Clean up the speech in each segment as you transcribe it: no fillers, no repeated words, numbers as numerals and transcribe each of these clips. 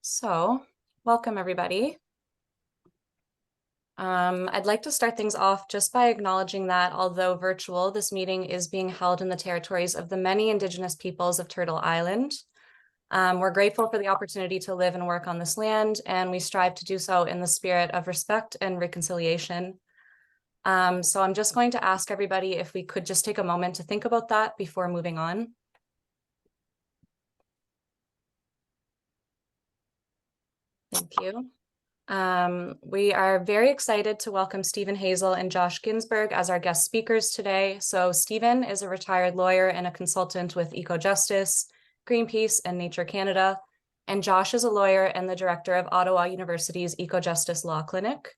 So, welcome everybody. I'd like to start things off just by acknowledging that although virtual, this meeting is being held in the territories of the many Indigenous peoples of Turtle Island. We're grateful for the opportunity to live and work on this land, and we strive to do so in the spirit of respect and reconciliation. So I'm just going to ask everybody if we could just take a moment to think about that before moving on. Thank you. We are very excited to welcome Stephen Hazell and Josh Ginsberg as our guest speakers today. So Stephen is a retired lawyer and a consultant with Ecojustice, Greenpeace, and Nature Canada. And Josh is a lawyer and the director of Ottawa University's Ecojustice Law Clinic.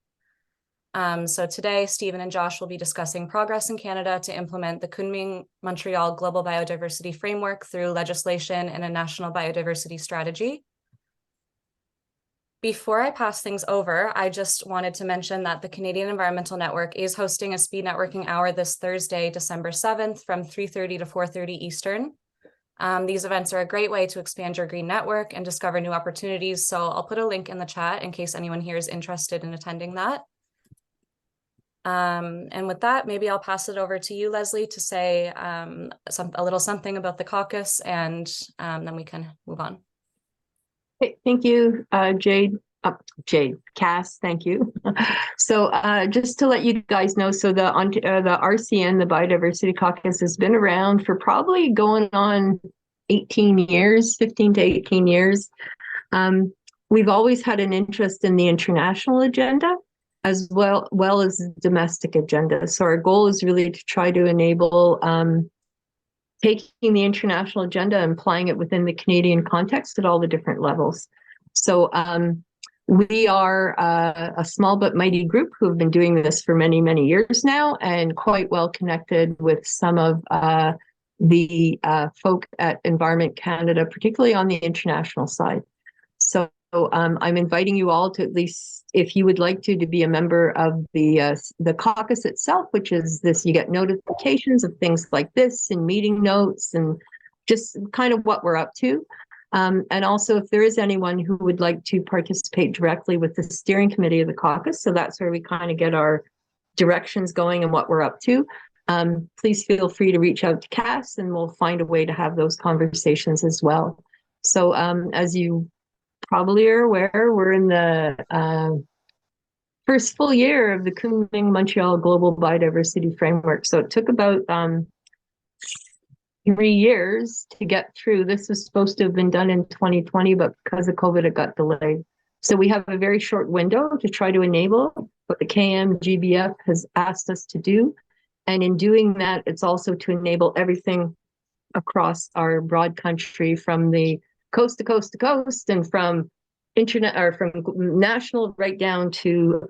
So today, Stephen and Josh will be discussing progress in Canada to implement the Kunming-Montreal Global Biodiversity Framework through legislation and a national biodiversity strategy. Before I pass things over, I just wanted to mention that the Canadian Environmental Network is hosting a speed networking hour this Thursday, December 7th from 3:30 to 4:30 Eastern. These events are a great way to expand your green network and discover new opportunities. So I'll put a link in the chat in case anyone here is interested in attending that. And with that, maybe I'll pass it over to you, Leslie, to say a little something about the caucus, and then we can move on. Hey, thank you, Cass, thank you. So just to let you guys know, so the RCN, the Biodiversity Caucus, has been around for probably going on 18 years, 15 to 18 years. We've always had an interest in the international agenda as well as domestic agenda. So our goal is really to try to enable taking the international agenda and applying it within the Canadian context at all the different levels. So we are a small but mighty group who have been doing this for many, many years now, and quite well connected with some of the folk at Environment Canada, particularly on the international side. So I'm inviting you all to, at least if you would like to be a member of the caucus itself, which is this, you get notifications of things like this and meeting notes and just kind of what we're up to. And also if there is anyone who would like to participate directly with the steering committee of the caucus, so that's where we kind of get our directions going and what we're up to. Please feel free to reach out to Cass and we'll find a way to have those conversations as well. So as you probably are aware, we're in the first full year of the Kunming-Montreal Global Biodiversity Framework. So it took about 3 years to get through. This was supposed to have been done in 2020, but because of COVID, it got delayed. So we have a very short window to try to enable what the KM-GBF has asked us to do. And in doing that, it's also to enable everything across our broad country, from the coast to coast to coast, and from internet or from national right down to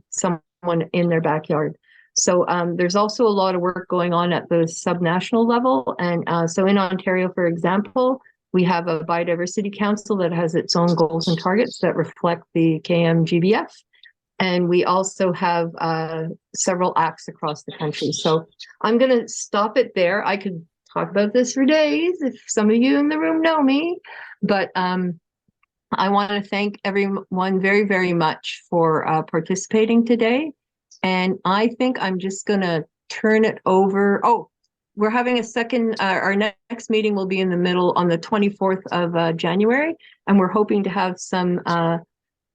someone in their backyard. So there's also a lot of work going on at the subnational level. And so in Ontario, for example, we have a biodiversity council that has its own goals and targets that reflect the KM-GBF. And we also have several acts across the country. So I'm going to stop it there. I could talk about this for days if some of you in the room know me, but I want to thank everyone very, very much for participating today. And I think I'm just going to turn it over. Oh, we're having a second, our next meeting will be in the middle on the 24th of January. And we're hoping to have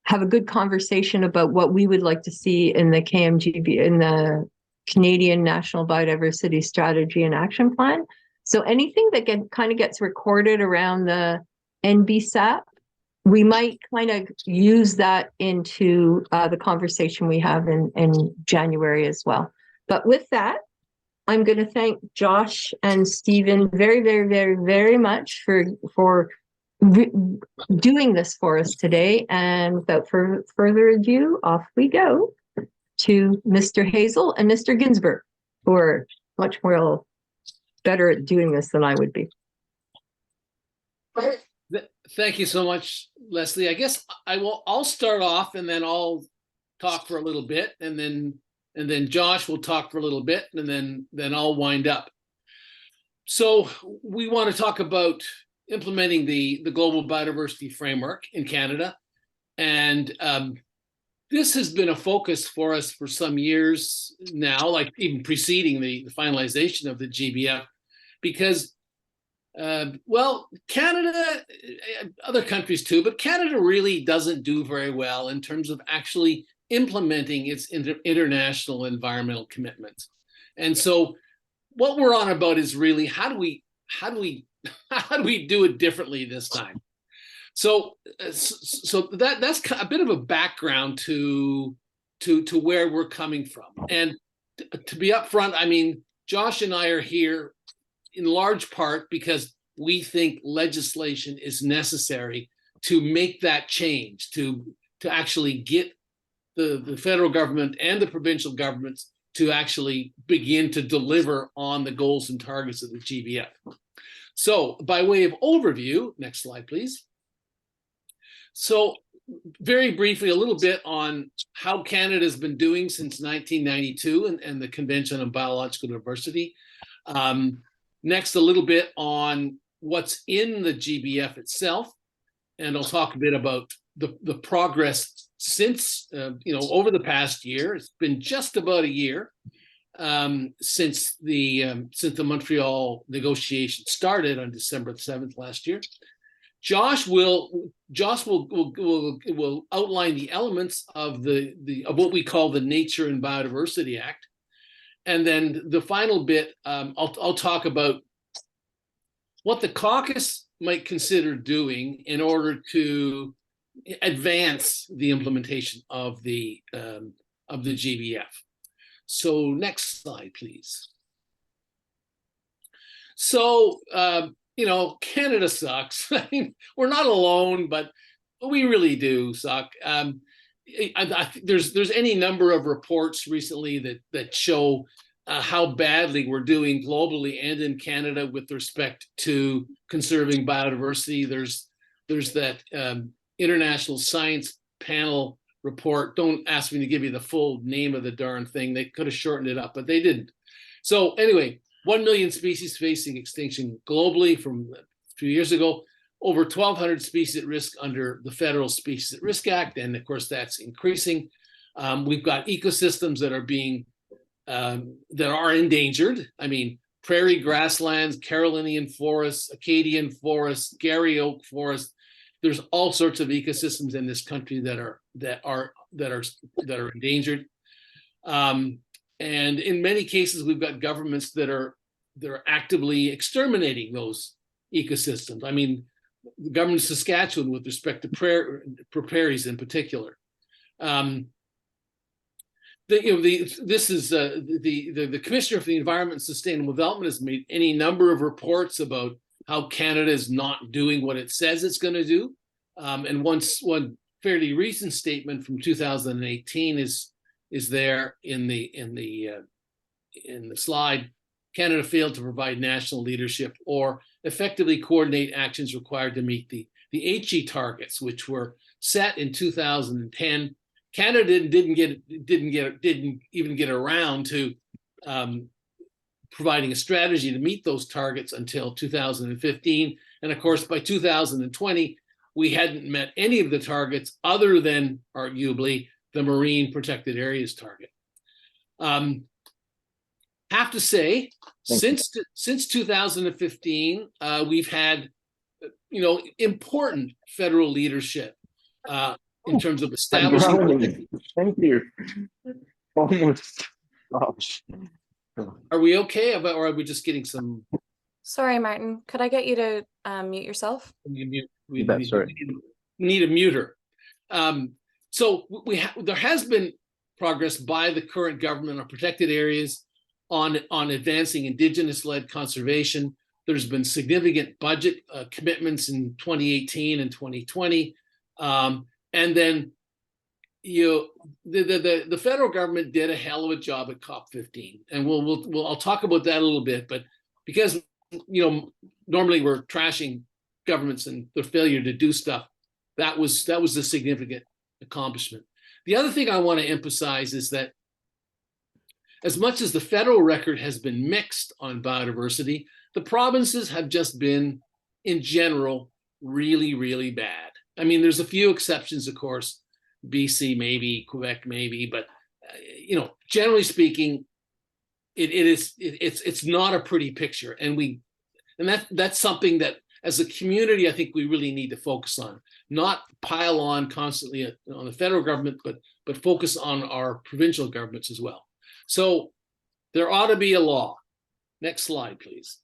have a good conversation about what we would like to see in the KMGB, in the Canadian National Biodiversity Strategy and Action Plan. So anything that kind of gets recorded around the NBSAP, we might kind of use that into the conversation we have in January as well. But with that, I'm going to thank Josh and Stephen very, very, very, very much for doing this for us today. And without further ado, off we go to Mr. Hazell and Mr. Ginsberg, who are much more better at doing this than I would be. Thank you so much, Leslie. I guess I'll start off and then I'll talk for a little bit, and then Josh will talk for a little bit, and then I'll wind up. So we want to talk about implementing the global biodiversity framework in Canada. And this has been a focus for us for some years now, like even preceding the finalization of the GBF, because, well, Canada, other countries too, but Canada really doesn't do very well in terms of actually implementing its international environmental commitments. And so what we're on about is really how do we do it differently this time? So that's a bit of a background to where we're coming from. And to be upfront, I mean, Josh and I are here in large part because we think legislation is necessary to make that change, to actually get the federal government and the provincial governments to actually begin to deliver on the goals and targets of the GBF. So by way of overview, next slide, please. So very briefly, a little bit on how Canada has been doing since 1992 and the Convention on Biological Diversity. Next, a little bit on what's in the GBF itself. And I'll talk a bit about the progress since, over the past year. It's been just about a year since the Montreal negotiation started on December 7th last year. Josh will outline the elements of of what we call the Nature and Biodiversity Act, and then the final bit I'll talk about what the caucus might consider doing in order to advance the implementation of the GBF. So next slide, please. So Canada sucks. I mean, we're not alone, but we really do suck. There's any number of reports recently that show how badly we're doing globally and in Canada with respect to conserving biodiversity. There's that International Science Panel report. Don't ask me to give you the full name of the darn thing. They could have shortened it up, but they didn't. So anyway, 1 million species facing extinction globally from a few years ago, over 1,200 species at risk under the Federal Species at Risk Act, and of course that's increasing. We've got ecosystems that are endangered. I mean, prairie grasslands, Carolinian forests, Acadian forests, Gary oak forests. There's all sorts of ecosystems in this country that are endangered. And in many cases, we've got governments that are actively exterminating those ecosystems. I mean, the government of Saskatchewan with respect to prairies in particular. The Commissioner for the Environment and Sustainable Development has made any number of reports about how Canada is not doing what it says it's going to do. And one fairly recent statement from 2018 is there in the slide. Canada failed to provide national leadership or effectively coordinate actions required to meet the HE targets, which were set in 2010. Canada didn't even get around to providing a strategy to meet those targets until 2015. And of course, by 2020, we hadn't met any of the targets other than arguably the marine protected areas target. Have to say, since 2015, we've had, important federal leadership in terms of establishing. Thank you. Almost. Gosh. Are we okay, or are we just getting some? Sorry, Martin. Could I get you to mute yourself? We need a muter. So there has been progress by the current government on protected areas, on advancing Indigenous-led conservation. There's been significant budget commitments in 2018 and 2020, and then the federal government did a hell of a job at COP15, and I'll talk about that a little bit. But because normally we're trashing governments and their failure to do stuff, that was a significant accomplishment. The other thing I want to emphasize is that as much as the federal record has been mixed on biodiversity, the provinces have just been in general, really, really bad. I mean, there's a few exceptions, of course, BC maybe, Quebec maybe, but generally speaking, it's not a pretty picture, and that's something that as a community I think we really need to focus on, not pile on constantly on the federal government, but focus on our provincial governments as well. So there ought to be a law. Next slide, please.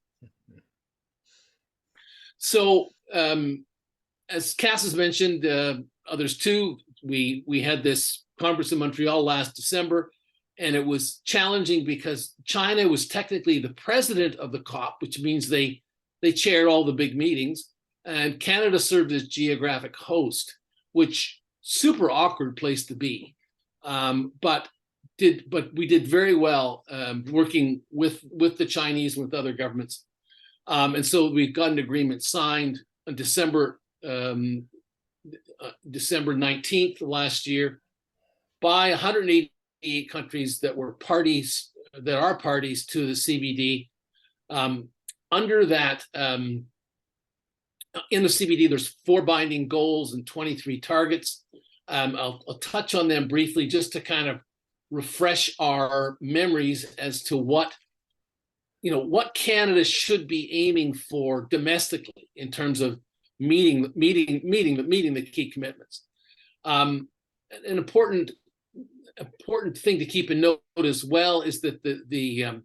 So as Cass has mentioned, others too, we had this conference in Montreal last December, and it was challenging because China was technically the president of the COP, which means they chaired all the big meetings, and Canada served as geographic host, which super awkward place to be. But we did very well working with the Chinese and with other governments. And so we got an agreement signed on December 19th last year by 188 countries that are parties to the CBD. Under that, in the CBD, there's 4 binding goals and 23 targets. I'll touch on them briefly just to kind of refresh our memories as to what Canada should be aiming for domestically in terms of meeting the key commitments. An important thing to keep in note as well is that the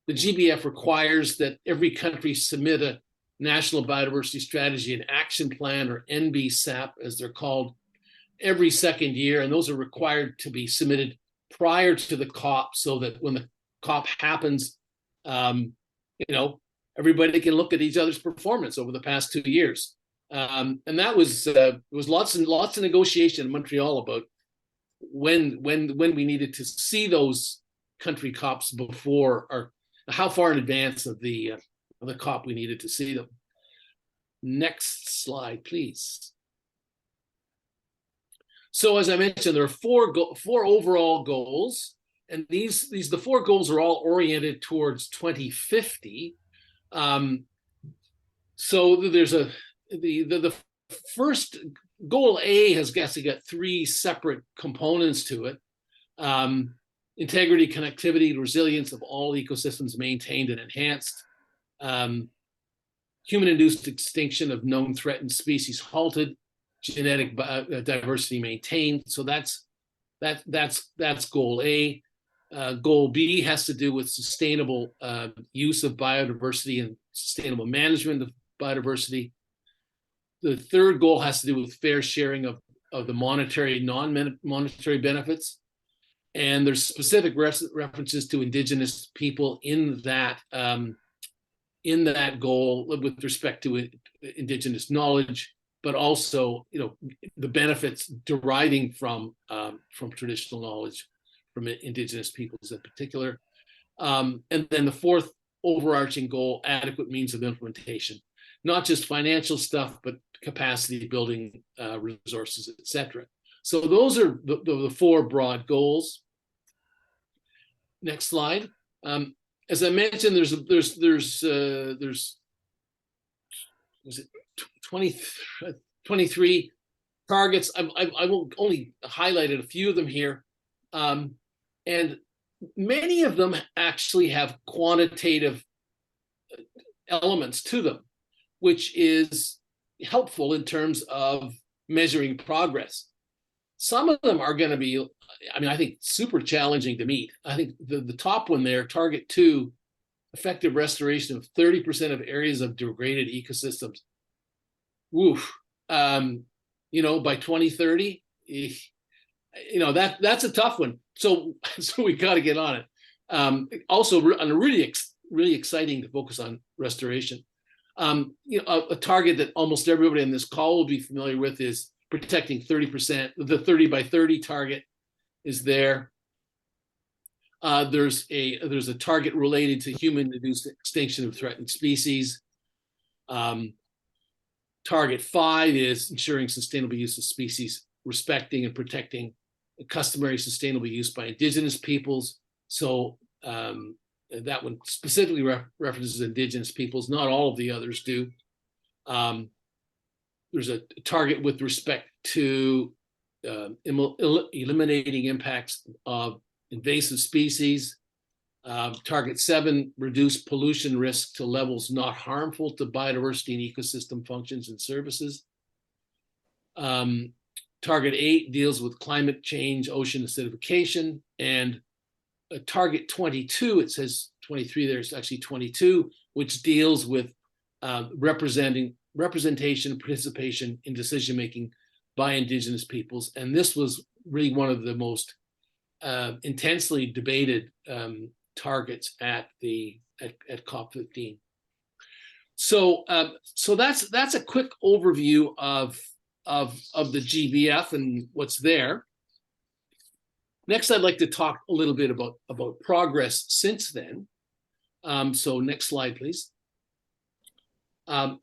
GBF requires that every country submit a National Biodiversity Strategy and Action Plan, or NBSAP as they're called, every second year, and those are required to be submitted prior to the COP, so that when the COP happens, everybody can look at each other's performance over the past 2 years. And that was lots of negotiation in Montreal about when we needed to see those country COPs before, or how far in advance of the COP we needed to see them. Next slide, please. So as I mentioned, there are four overall goals, and the 4 goals are all oriented towards 2050. So there's the first goal A has got 3 separate components to it. Integrity, connectivity, resilience of all ecosystems maintained and enhanced. Human-induced extinction of known threatened species halted. Genetic diversity maintained. So that's goal A. Goal B has to do with sustainable use of biodiversity and sustainable management of biodiversity. The third goal has to do with fair sharing of the monetary, non-monetary benefits. And there's specific references to Indigenous people in that goal with respect to Indigenous knowledge, but also, the benefits deriving from traditional knowledge from Indigenous peoples in particular. And then the fourth overarching goal, adequate means of implementation, not just financial stuff, but capacity building, resources, etc. So those are the 4 broad goals. Next slide. As I mentioned, there's 23 targets. I will only highlighted a few of them here, and many of them actually have quantitative elements to them, which is helpful in terms of measuring progress. Some of them are going to be, I think, super challenging to meet. I think the top one there, target 2, effective restoration of 30% of areas of degraded ecosystems. Woof. By 2030, that's a tough one. So we got to get on it. Also, really exciting to focus on restoration. A target that almost everybody in this call will be familiar with is protecting 30%. The 30 by 30 target is there. There's a target related to human-induced extinction of threatened species. Target 5 is ensuring sustainable use of species, respecting and protecting customary sustainable use by Indigenous peoples. So that one specifically references Indigenous peoples. Not all of the others do. There's a target with respect to eliminating impacts of invasive species. Target 7, reduce pollution risk to levels not harmful to biodiversity and ecosystem functions and services. Target 8 deals with climate change, ocean acidification, and target 22, it says 23, there's actually 22, which deals with representation, participation in decision-making by Indigenous peoples. And this was really one of the most intensely debated targets at COP15. So that's a quick overview of the GBF and what's there. Next, I'd like to talk a little bit about progress since then. So next slide, please. From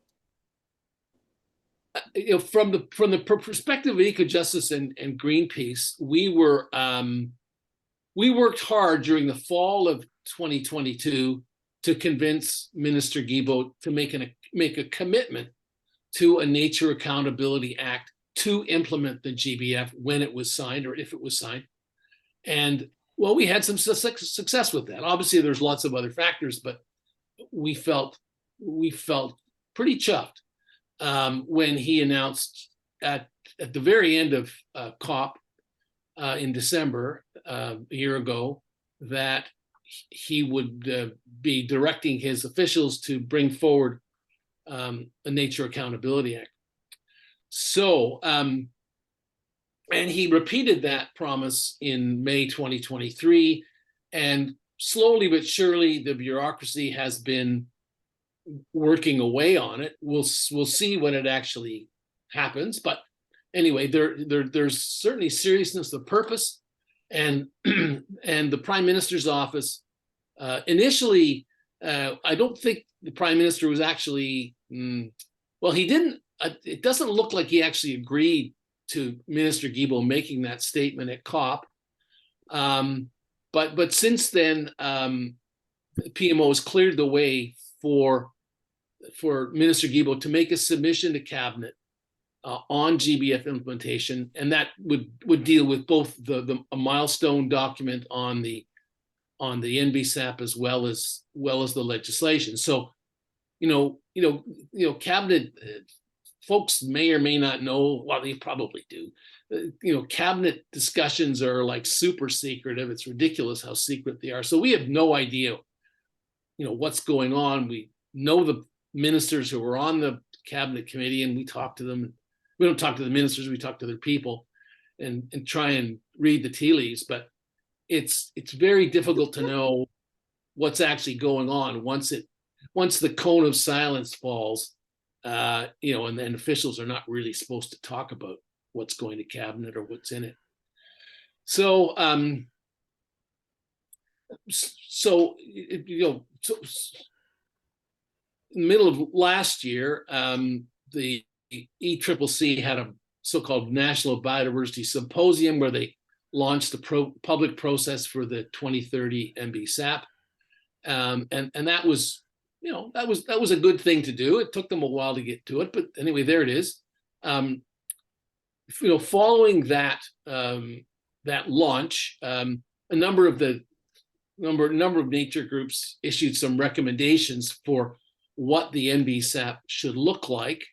the perspective of Ecojustice and Greenpeace, we worked hard during the fall of 2022 to convince Minister Guilbeault to make a commitment to a Nature Accountability Act to implement the GBF when it was signed, or if it was signed. And well, we had some success with that. Obviously, there's lots of other factors, but we felt pretty chuffed when he announced at the very end of COP in December a year ago that he would be directing his officials to bring forward a Nature Accountability Act. So, and he repeated that promise in May 2023, and slowly but surely the bureaucracy has been working away on it. We'll see when it actually happens, but anyway, there's certainly seriousness of purpose, and the Prime Minister's office initially, I don't think the Prime Minister was actually well, he didn't. It doesn't look like he actually agreed to Minister Guilbeault making that statement at COP. But since then, PMO has cleared the way for Minister Guilbeault to make a submission to Cabinet on GBF implementation, and that would deal with both a milestone document on the NBSAP as well as the legislation. So, Cabinet folks may or may not know. Well, they probably do. Cabinet discussions are like super secretive. It's ridiculous how secret they are. So we have no idea, what's going on. We know the ministers who are on the Cabinet committee, and we talk to them. We don't talk to the ministers. We talk to their people, and try and read the tea leaves. But it's very difficult to know what's actually going on once the cone of silence falls. And then officials are not really supposed to talk about what's going to Cabinet or what's in it. So, in the middle of last year, the ECCC had a so-called National Biodiversity Symposium where they launched the public process for the 2030 NBSAP, and that was. That was a good thing to do. It took them a while to get to it, but anyway, there it is. Following that launch, a number of nature groups issued some recommendations for what the NBSAP should look like.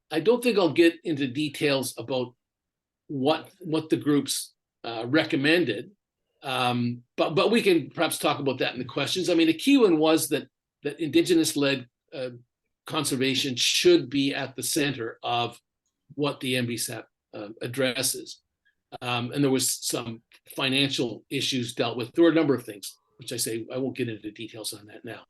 I don't think I'll get into details about what the groups recommended, but we can perhaps talk about that in the questions. I mean, the key one was that Indigenous-led conservation should be at the center of what the NBSAP addresses. And there was some financial issues dealt with. There were a number of things, which I won't get into details on that now.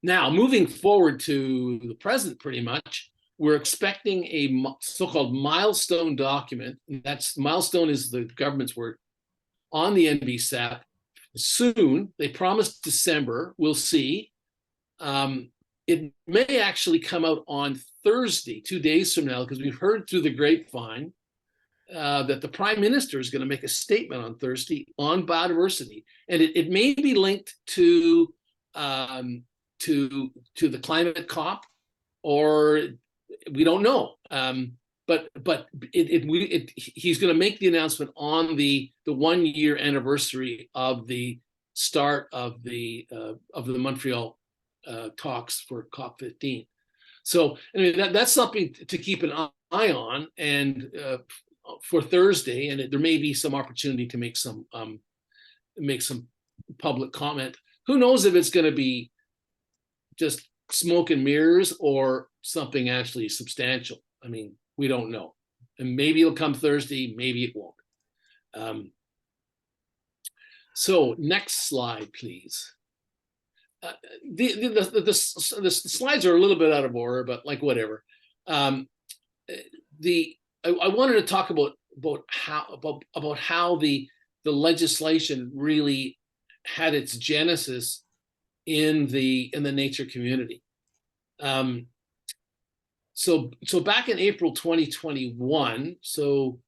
Now, moving forward to the present, pretty much, we're expecting a so-called milestone document. Milestone is the government's word on the NBSAP. Soon, they promised December. We'll see. It may actually come out on Thursday, 2 days from now, because we've heard through the grapevine that the Prime Minister is going to make a statement on Thursday on biodiversity, and it may be linked to the climate COP or we don't know. But he's going to make the announcement on the 1 year anniversary of the start of the Montreal talks for COP15. So anyway, that's something to keep an eye on, and for Thursday, and there may be some opportunity to make some public comment. Who knows if it's going to be just smoke and mirrors or something actually substantial? I mean, we don't know, and maybe it'll come Thursday, maybe it won't. So next slide, please. The slides are a little bit out of order, but like whatever. I wanted to talk about how the legislation really had its genesis in the nature community. So back in April 2021, so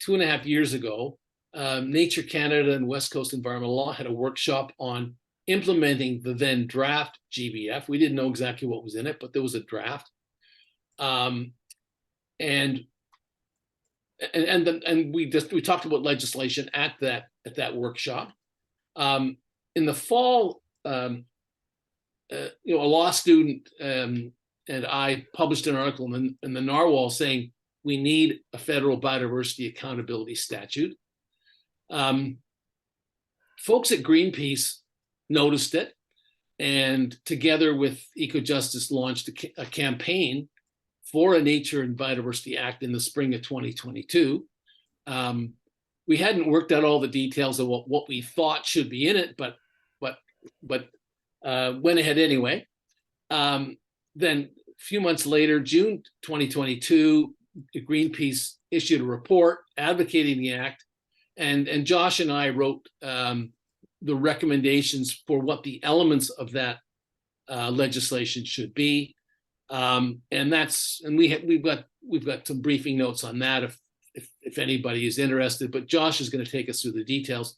2.5 years ago, Nature Canada and West Coast Environmental Law had a workshop on implementing the then draft GBF. We didn't know exactly what was in it, but there was a draft. And we talked about legislation at that workshop. In the fall, a law student and I published an article in the Narwhal saying we need a federal biodiversity accountability statute. Folks at Greenpeace noticed it, and together with Ecojustice launched a campaign for a Nature and Biodiversity Act in the spring of 2022. We hadn't worked out all the details of what we thought should be in it, but went ahead anyway. Then a few months later, June 2022, Greenpeace issued a report advocating the act, and Josh and I wrote the recommendations for what the elements of that legislation should be, and we've got some briefing notes on that if anybody is interested. But Josh is going to take us through the details,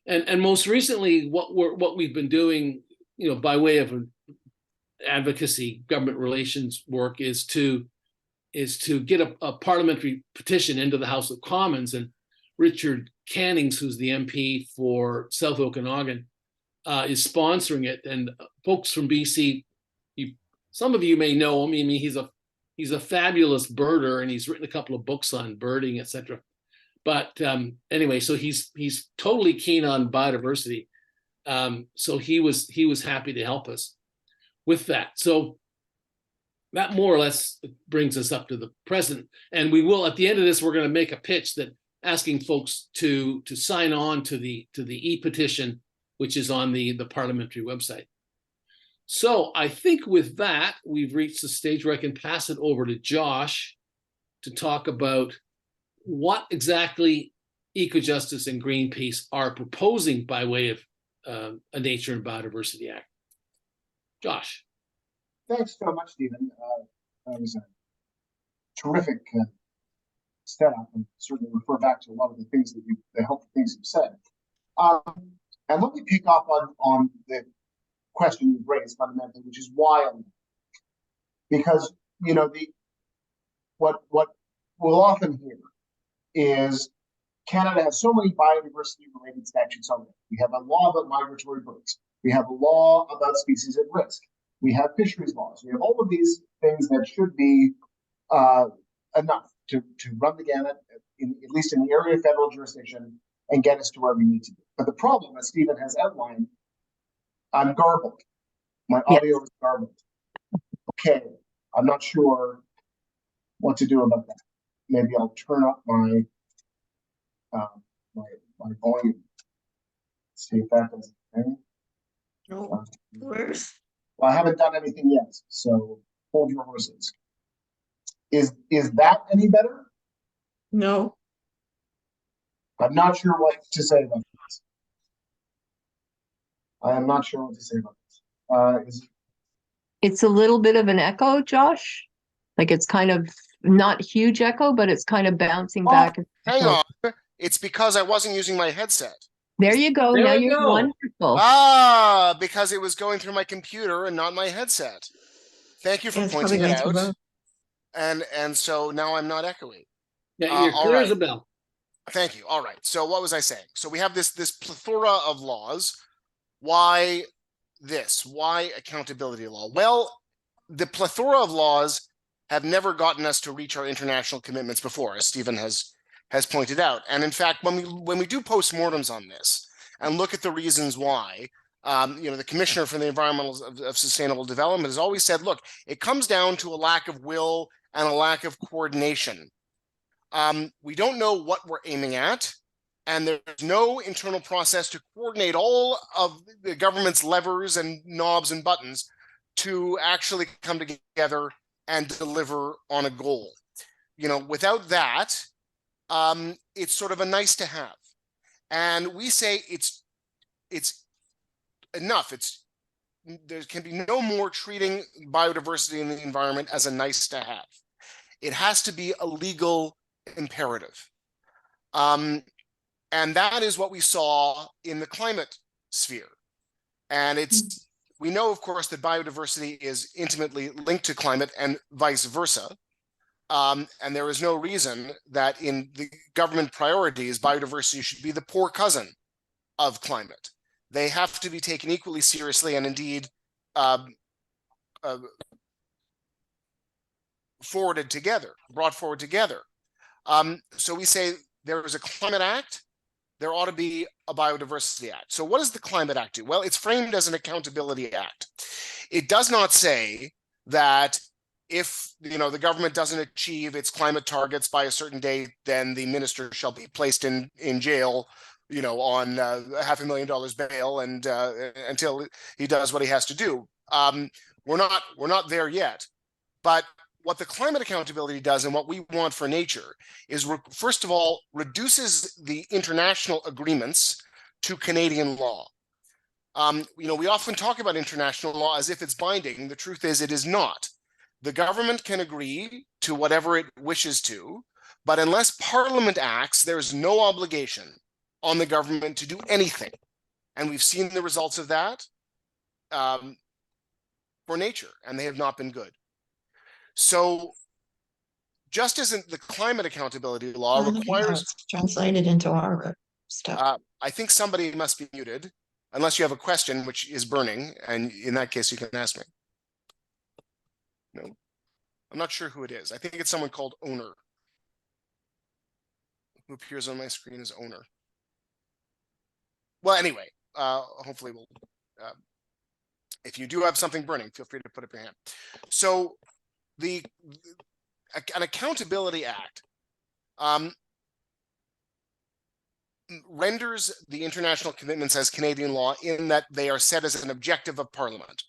and most recently, what we've been doing, by way of advocacy, government relations work, is to get a parliamentary petition into the House of Commons. And Richard Cannings, who's the MP for South Okanagan, is sponsoring it. And folks from BC, some of you may know him. I mean, he's a fabulous birder, and he's written a couple of books on birding, etc. But anyway, so he's totally keen on biodiversity. So he was happy to help us with that. So that more or less brings us up to the present. And we will, at the end of this, we're going to make a pitch that asking folks to sign on to the e-petition, which is on the parliamentary website. So I think with that, we've reached the stage where I can pass it over to Josh to talk about what exactly Ecojustice and Greenpeace are proposing by way of a Nature and Biodiversity Act. Josh. Thanks so much, Stephen. That was a terrific setup, and certainly refer back to a lot of the things the helpful things you've said. And let me pick up on the question you've raised fundamentally, which is why. Because what we'll often hear is Canada has so many biodiversity-related statutes already. We have a law about migratory birds. We have a law about species at risk. We have fisheries laws. We have all of these things that should be enough to run the gamut, at least in the area of federal jurisdiction, and get us to where we need to be. But the problem, as Stephen has outlined, I'm garbled. My audio is garbled. Okay, I'm not sure what to do about that. Maybe I'll turn up my my volume. See if that does anything. No, worse. Well, I haven't done anything yet, so hold your horses. Is that any better? No. I'm not sure what to say about this. I am not sure what to say about this. It's a little bit of an echo, Josh. Like it's kind of not huge echo, but it's kind of bouncing back. Hang on. It's because I wasn't using my headset. There you go. There Now we you're go. wonderful. Because it was going through my computer and not my headset. Thank you for Yeah, it's probably pointing it going through out. both. And so now I'm not echoing. Yeah, you're all clear as right. a bell. Thank you. All right. So what was I saying? So we have this plethora of laws. Why this? Why accountability law? Well, the plethora of laws have never gotten us to reach our international commitments before, as Stephen has pointed out. And in fact, when we do postmortems on this and look at the reasons why, the Commissioner for the Environmental of Sustainable Development has always said, look, it comes down to a lack of will and a lack of coordination. We don't know what we're aiming at, and there's no internal process to coordinate all of the government's levers and knobs and buttons to actually come together and deliver on a goal. Without that, it's sort of a nice to have. And we say it's enough. There can be no more treating biodiversity in the environment as a nice to have. It has to be a legal imperative. And that is what we saw in the climate sphere. And we know, of course, that biodiversity is intimately linked to climate and vice versa. And there is no reason that in the government priorities, biodiversity should be the poor cousin of climate. They have to be taken equally seriously and indeed brought forward together. So we say there is a Climate Act, there ought to be a Biodiversity Act. So what does the Climate Act do? Well, it's framed as an accountability act. It does not say that if the government doesn't achieve its climate targets by a certain date, then the minister shall be placed in jail, on $500,000 bail and until he does what he has to do. We're not there yet, but what the climate accountability does and what we want for nature is, first of all, reduces the international agreements to Canadian law. We often talk about international law as if it's binding. The truth is it is not. The government can agree to whatever it wishes to, but unless Parliament acts, there is no obligation on the government to do anything. And we've seen the results of that for nature, and they have not been good. So just as the climate accountability law requires... translated into our stuff. I think somebody must be muted, unless you have a question which is burning, and in that case you can ask me. No, I'm not sure who it is. I think it's someone called Owner, who appears on my screen as Owner. Well, anyway, hopefully we'll... if you do have something burning, feel free to put up your hand. So an accountability act renders the international commitments as Canadian law in that they are set as an objective of Parliament.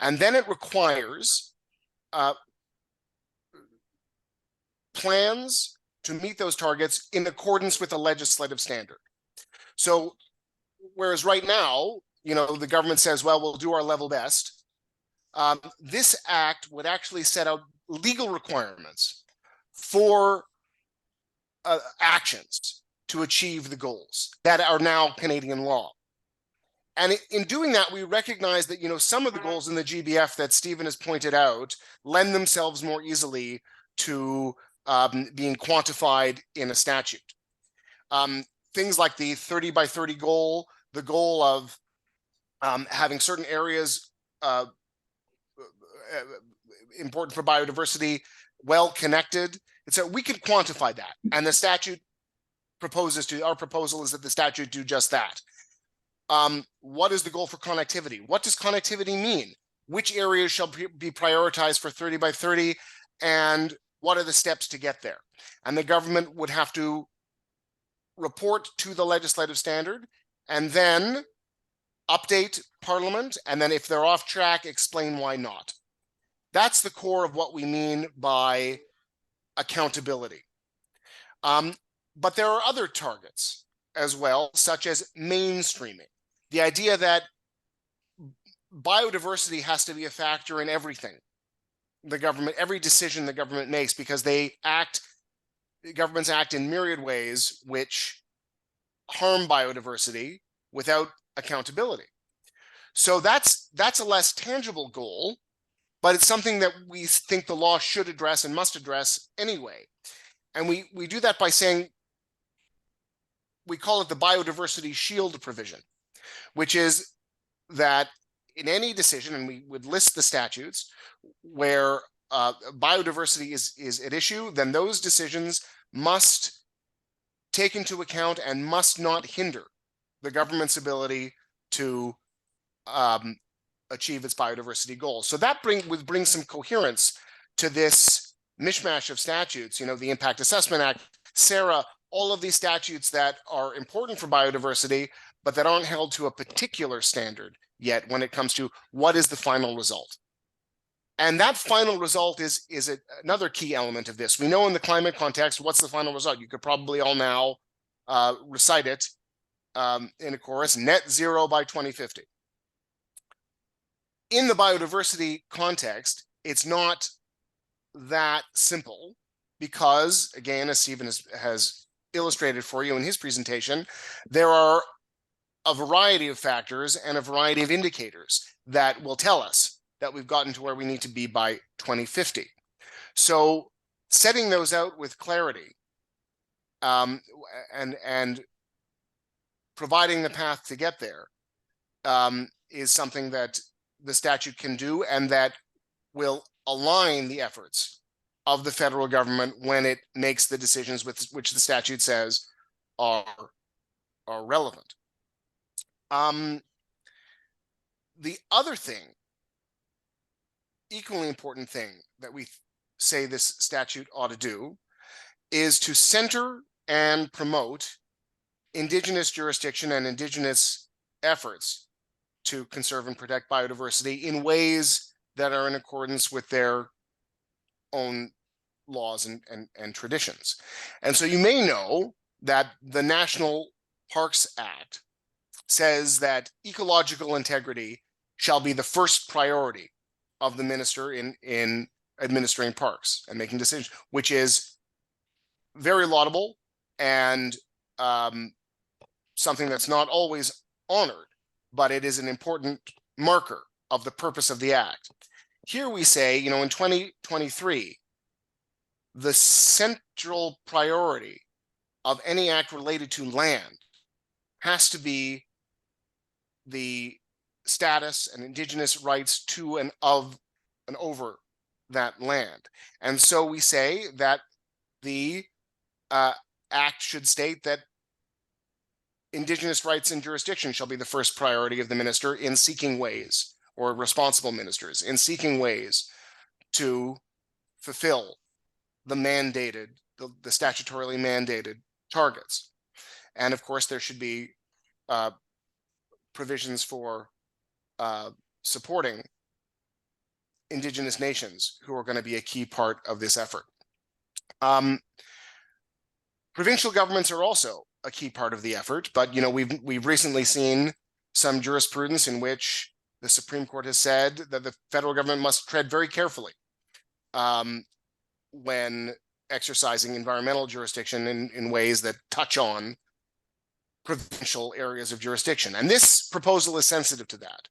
And then it requires plans to meet those targets in accordance with a legislative standard. So whereas right now, the government says, well, we'll do our level best. This act would actually set out legal requirements for actions to achieve the goals that are now Canadian law. And in doing that, we recognize that, some of the goals in the GBF that Stephen has pointed out lend themselves more easily to being quantified in a statute. Things like the 30 by 30 goal, the goal of having certain areas important for biodiversity, well connected. And so we can quantify that. And the statute our proposal is that the statute do just that. What is the goal for connectivity? What does connectivity mean? Which areas shall be prioritized for 30 by 30? And what are the steps to get there? And the government would have to report to the legislative standard and then update Parliament. And then if they're off track, explain why not. That's the core of what we mean by accountability. But there are other targets as well, such as mainstreaming. The idea that biodiversity has to be a factor in everything every decision the government makes, because governments act in myriad ways which harm biodiversity without accountability. So that's a less tangible goal, but it's something that we think the law should address and must address anyway. And we do that by saying, we call it the biodiversity shield provision, which is that in any decision, and we would list the statutes where biodiversity is at issue, then those decisions must take into account and must not hinder the government's ability to achieve its biodiversity goals. So that would bring some coherence to this mishmash of statutes, you know, the Impact Assessment Act, SARA, all of these statutes that are important for biodiversity, but that aren't held to a particular standard yet when it comes to what is the final result. And that final result is another key element of this. We know in the climate context, what's the final result? You could probably all now recite it in a chorus: net zero by 2050. In the biodiversity context, it's not that simple because, again, as Stephen has illustrated for you in his presentation, there are a variety of factors and a variety of indicators that will tell us that we've gotten to where we need to be by 2050. So setting those out with clarity and providing the path to get there is something that the statute can do, and that will align the efforts of the federal government when it makes the decisions with which the statute says are relevant. The other thing, equally important thing that we say this statute ought to do, is to center and promote Indigenous jurisdiction and Indigenous efforts to conserve and protect biodiversity in ways that are in accordance with their own laws and traditions. And so you may know that the National Parks Act says that ecological integrity shall be the first priority of the minister in administering parks and making decisions, which is very laudable and something that's not always honored, but it is an important marker of the purpose of the act. Here we say, you know, in 2023, the central priority of any act related to land has to be the status and Indigenous rights to and of and over that land. And so we say that the act should state that Indigenous rights and jurisdiction shall be the first priority of the minister in seeking ways, or responsible ministers, in seeking ways to fulfill the mandated, the statutorily mandated targets. And of course, there should be provisions for supporting Indigenous nations who are going to be a key part of this effort. Provincial governments are also a key part of the effort, but you know, we've recently seen some jurisprudence in which the Supreme Court has said that the federal government must tread very carefully when exercising environmental jurisdiction in ways that touch on provincial areas of jurisdiction. And this proposal is sensitive to that.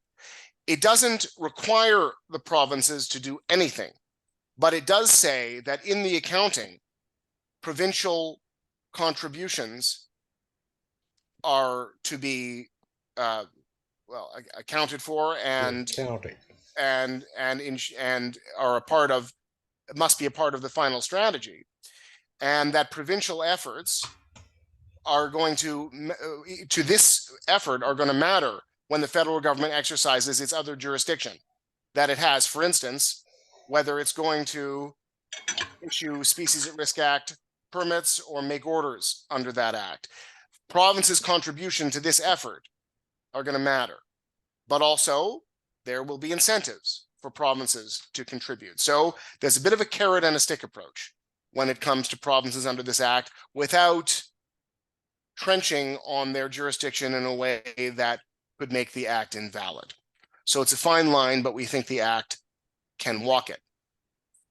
It doesn't require the provinces to do anything, but it does say that in the accounting, provincial contributions are to be accounted for and are a part of, must be a part of the final strategy, and that provincial efforts are going to this effort are going to matter when the federal government exercises its other jurisdiction that it has. For instance, whether it's going to issue Species at Risk Act permits or make orders under that act. Provinces' contribution to this effort are going to matter, but also there will be incentives for provinces to contribute. So there's a bit of a carrot and a stick approach when it comes to provinces under this act, without trenching on their jurisdiction in a way that could make the act invalid. So it's a fine line, but we think the act can walk it.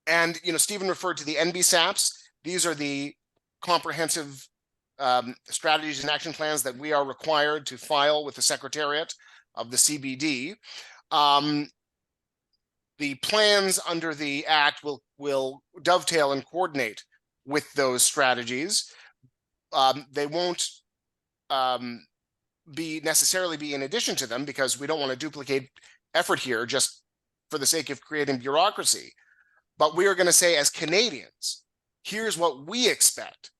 And, you know, Stephen referred to the NBSAPs. These are the comprehensive strategies and action plans that we are required to file with the Secretariat of the CBD. the plans under the act will dovetail and coordinate with those strategies. They won't necessarily be in addition to them, because we don't want to duplicate effort here just for the sake of creating bureaucracy. But we are going to say, as Canadians, here's what we expect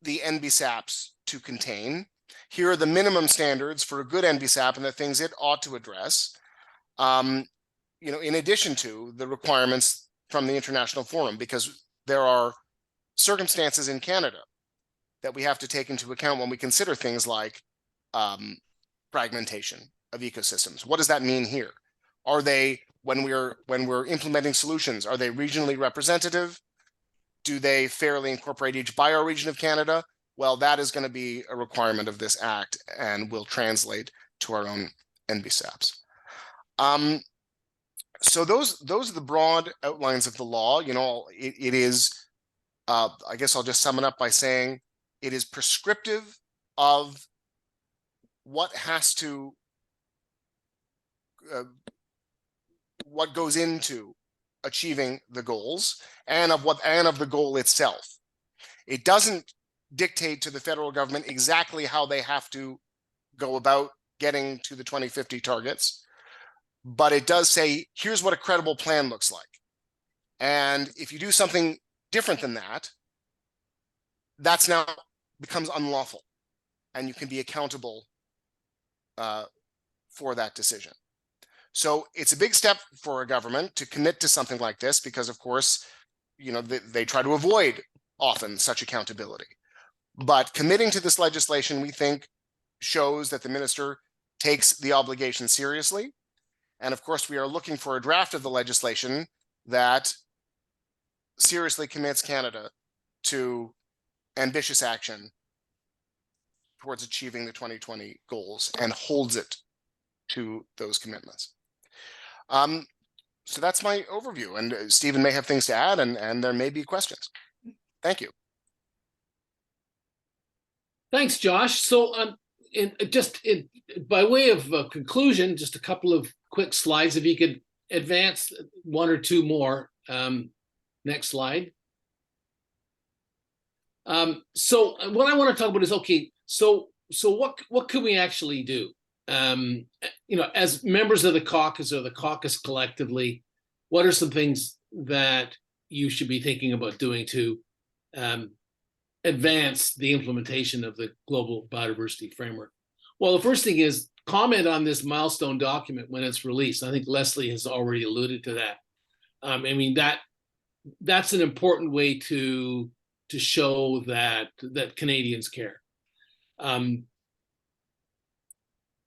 the NBSAPs to contain. Here are the minimum standards for a good NBSAP and the things it ought to address. In addition to the requirements from the International Forum, because there are circumstances in Canada that we have to take into account when we consider things like fragmentation of ecosystems. What does that mean here? Are they, when we're implementing solutions, are they regionally representative? Do they fairly incorporate each bioregion of Canada? Well, that is going to be a requirement of this act and will translate to our own NBSAPs. So those are the broad outlines of the law. It is, I guess I'll just sum it up by saying it is prescriptive of what has to, what goes into achieving the goals, and of the goal itself. It doesn't dictate to the federal government exactly how they have to go about getting to the 2050 targets, but it does say, here's what a credible plan looks like. And if you do something different than that, that's now becomes unlawful, and you can be accountable for that decision. So it's a big step for a government to commit to something like this, because of course, they try to avoid often such accountability. But committing to this legislation, we think, shows that the minister takes the obligation seriously. And of course, we are looking for a draft of the legislation that seriously commits Canada to ambitious action towards achieving the 2020 goals and holds it to those commitments. So that's my overview, and Stephen may have things to add, and there may be questions. Thank you. Thanks, Josh. So by way of conclusion, just a couple of quick slides. If you could advance one or two more. Next slide. So what I want to talk about is, okay, so what can we actually do? As members of the caucus or the caucus collectively, what are some things that you should be thinking about doing to advance the implementation of the global biodiversity framework? Well, the first thing is comment on this milestone document when it's released. I think Leslie has already alluded to that. That's an important way to show that Canadians care.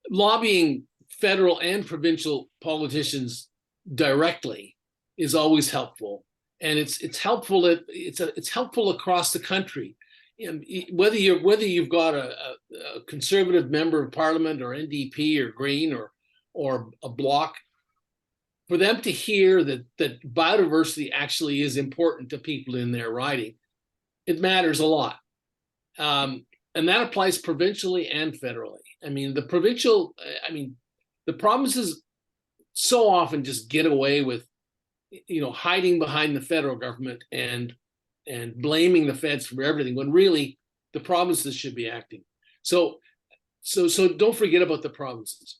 Lobbying federal and provincial politicians directly is always helpful, and it's helpful. It's helpful across the country. And whether you've got a conservative member of parliament or NDP or Green or a bloc, for them to hear that biodiversity actually is important to people in their riding, it matters a lot. And that applies provincially and federally. The provinces so often just get away with, hiding behind the federal government and blaming the feds for everything, when really the provinces should be acting. So don't forget about the provinces.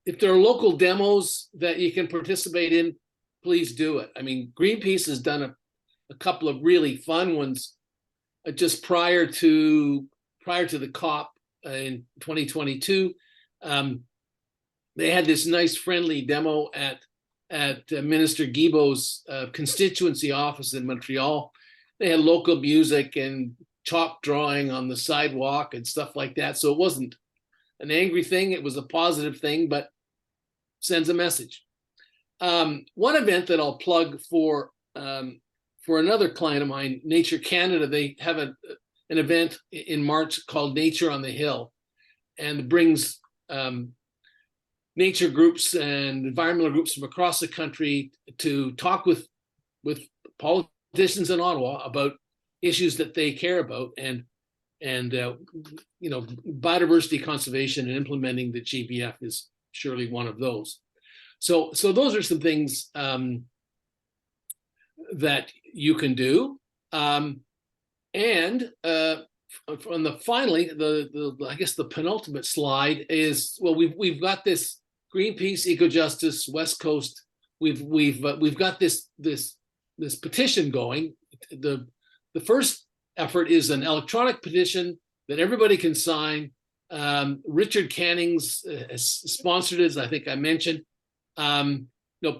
If there are local demos that you can participate in, please do it. Greenpeace has done a couple of really fun ones just prior to the COP in 2022. They had this nice friendly demo at Minister Guilbeault's constituency office in Montreal. They had local music and chalk drawing on the sidewalk and stuff like that. So it wasn't an angry thing, it was a positive thing, but sends a message. One event that I'll plug for another client of mine, Nature Canada, they have an event in March called Nature on the Hill, and it brings nature groups and environmental groups from across the country to talk with politicians in Ottawa about issues that they care about, and biodiversity conservation and implementing the GBF is surely one of those. So those are some things that you can do. And on the finally, the I guess the penultimate slide is, well, we've got this Greenpeace, Ecojustice, West Coast. We've got this petition going. The first effort is an electronic petition that everybody can sign. Richard Canning's has sponsored it, as I think I mentioned.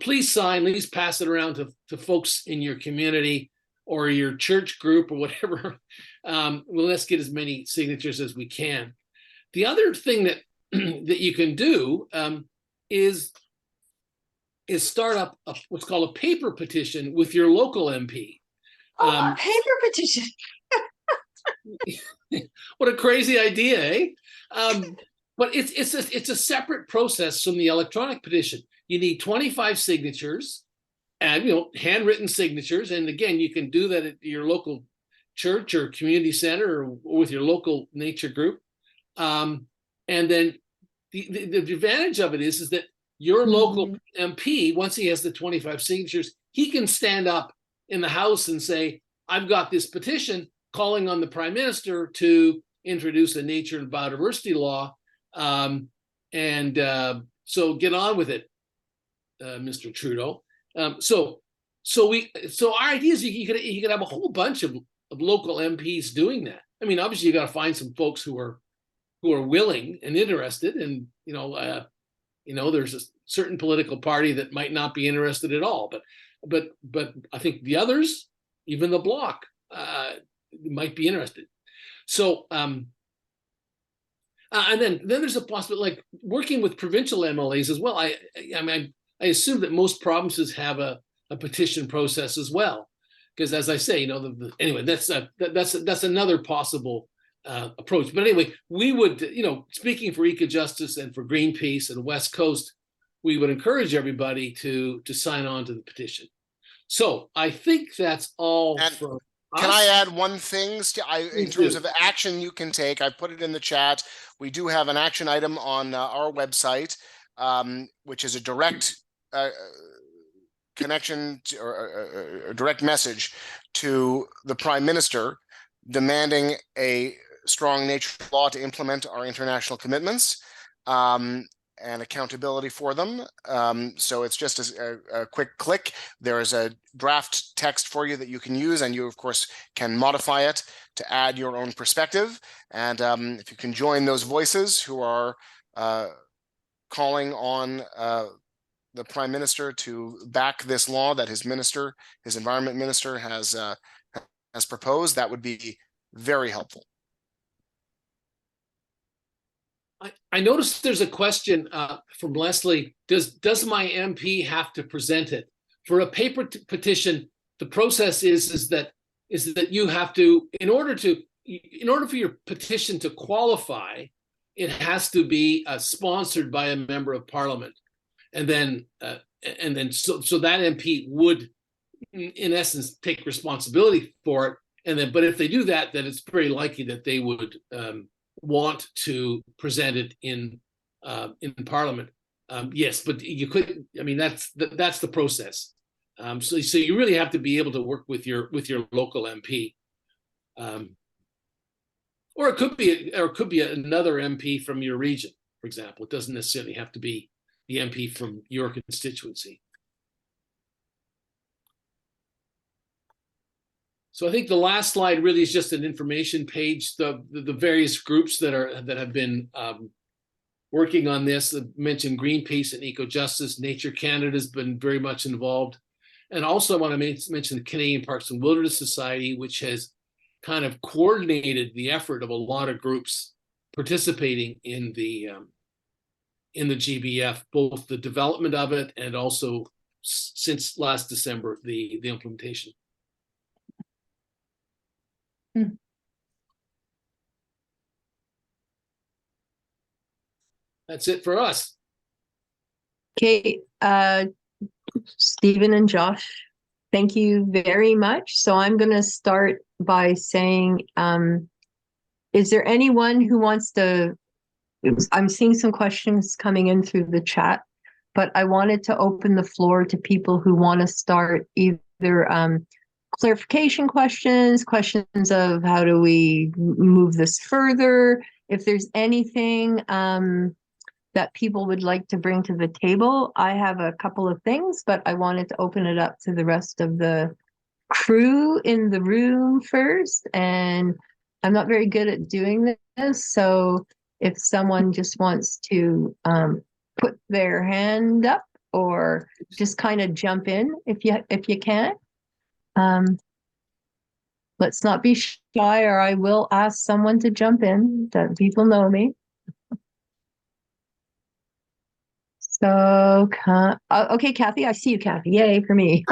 Please sign, please pass it around to folks in your community or your church group or whatever. Well, let's get as many signatures as we can. The other thing that that you can do is start up what's called a paper petition with your local MP. Oh, paper petition. What a crazy idea, eh? But it's a separate process from the electronic petition. You need 25 signatures, and handwritten signatures. And again, you can do that at your local church or community center or with your local nature group. And then the advantage of it is that your local MP, once he has the 25 signatures, he can stand up in the House and say, I've got this petition calling on the Prime Minister to introduce a nature and biodiversity law. So get on with it, Mr. Trudeau. So our idea is you could have a whole bunch of local MPs doing that. I mean, obviously you got to find some folks who are willing and interested, and there's a certain political party that might not be interested at all, but I think the others, even the Bloc, might be interested. So and then there's a possibility, like working with provincial MLAs as well. I assume that most provinces have a petition process as well, because as I say, anyway, that's another possible approach. But anyway, we would, speaking for Ecojustice and for Greenpeace and West Coast, we would encourage everybody to sign on to the petition. So I think that's all. From can I add one thing in terms of action you can take? I put it in the chat. We do have an action item on our website, which is a direct connection or a direct message to the Prime Minister demanding a strong nature law to implement our international commitments and accountability for them. So it's just a quick click. There is a draft text for you that you can use, and you of course can modify it to add your own perspective. And if you can join those voices who are calling on the Prime Minister to back this law that his environment minister has proposed, that would be very helpful. I noticed there's a question from Leslie. Does my MP have to present it? For a paper petition, the process is that you have to, in order for your petition to qualify, it has to be sponsored by a member of Parliament, and then so that MP would, in essence, take responsibility for it. And then, but if they do that, then it's very likely that they would want to present it in Parliament. Yes, but you could. I mean, that's the process. So you really have to be able to work with your local MP, or it could be another MP from your region, for example. It doesn't necessarily have to be the MP from your constituency. So I think the last slide really is just an information page. The various groups that have been working on this. I mentioned Greenpeace and Ecojustice. Nature Canada has been very much involved. And also I want to mention the Canadian Parks and Wilderness Society, which has kind of coordinated the effort of a lot of groups participating in the GBF, both the development of it and also since last December, the implementation. That's it for us. Okay, Stephen and Josh, thank you very much. So I'm going to start by saying, is there anyone who wants to, I'm seeing some questions coming in through the chat. but I wanted to open the floor to people who want to start either clarification questions of how do we move this further. If there's anything that people would like to bring to the table, I have a couple of things, but I wanted to open it up to the rest of the crew in the room first. And I'm not very good at doing this, so if someone just wants to put their hand up or just kind of jump in if you can. Let's not be shy, or I will ask someone to jump in, that people know me. So, okay, Kathy, I see you, Kathy. Yay for me.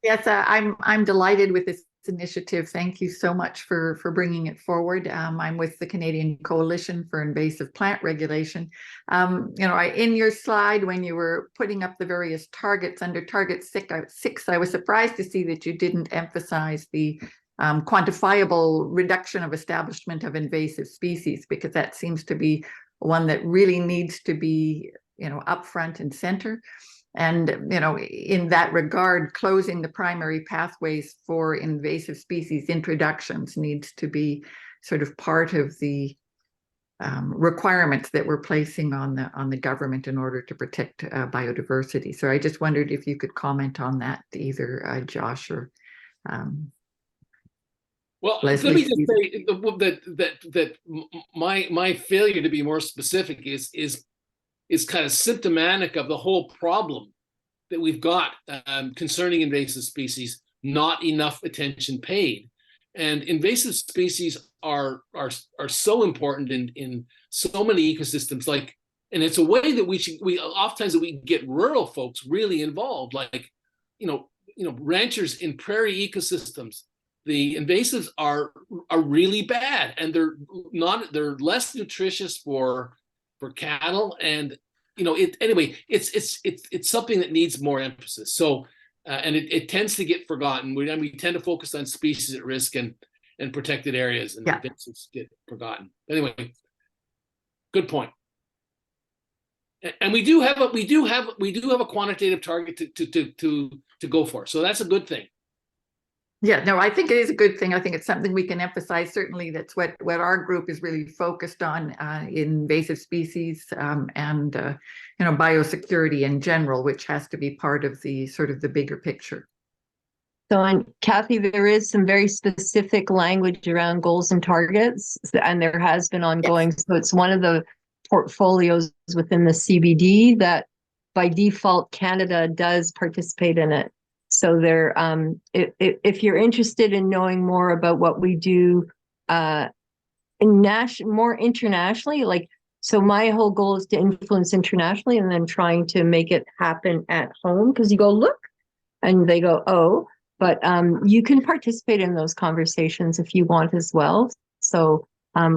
Yes, I'm delighted with this initiative. Thank you so much for bringing it forward. I'm with the Canadian Coalition for Invasive Plant Regulation. In your slide, when you were putting up the various targets under target 6, I was surprised to see that you didn't emphasize the quantifiable reduction of establishment of invasive species, because that seems to be one that really needs to be up front and center. And, in that regard, closing the primary pathways for invasive species introductions needs to be sort of part of the requirements that we're placing on the government in order to protect biodiversity. So I just wondered if you could comment on that, either Josh or well, Leslie. let me just say that my failure to be more specific is kind of symptomatic of the whole problem that we've got concerning invasive species. Not enough attention paid, and invasive species are so important in so many ecosystems. And it's a way that we oftentimes that we get rural folks really involved, like ranchers in prairie ecosystems. The invasives are really bad, and they're less nutritious for cattle, and it's something that needs more emphasis. So and it tends to get forgotten. We tend to focus on species at risk and protected areas, and invasives get forgotten. Anyway, good point. And we do have a quantitative target to go for. So that's a good thing. Yeah, no, I think it is a good thing. I think it's something we can emphasize. Certainly, that's what our group is really focused on, invasive species and biosecurity in general, which has to be part of the sort of the bigger picture. So, and Kathy, there is some very specific language around goals and targets, and there has been ongoing. Yes. So it's one of the portfolios within the CBD that by default Canada does participate in it. So there, if you're interested in knowing more about what we do more internationally, so my whole goal is to influence internationally and then trying to make it happen at home, because you go, look, and they go, oh, but you can participate in those conversations if you want as well. So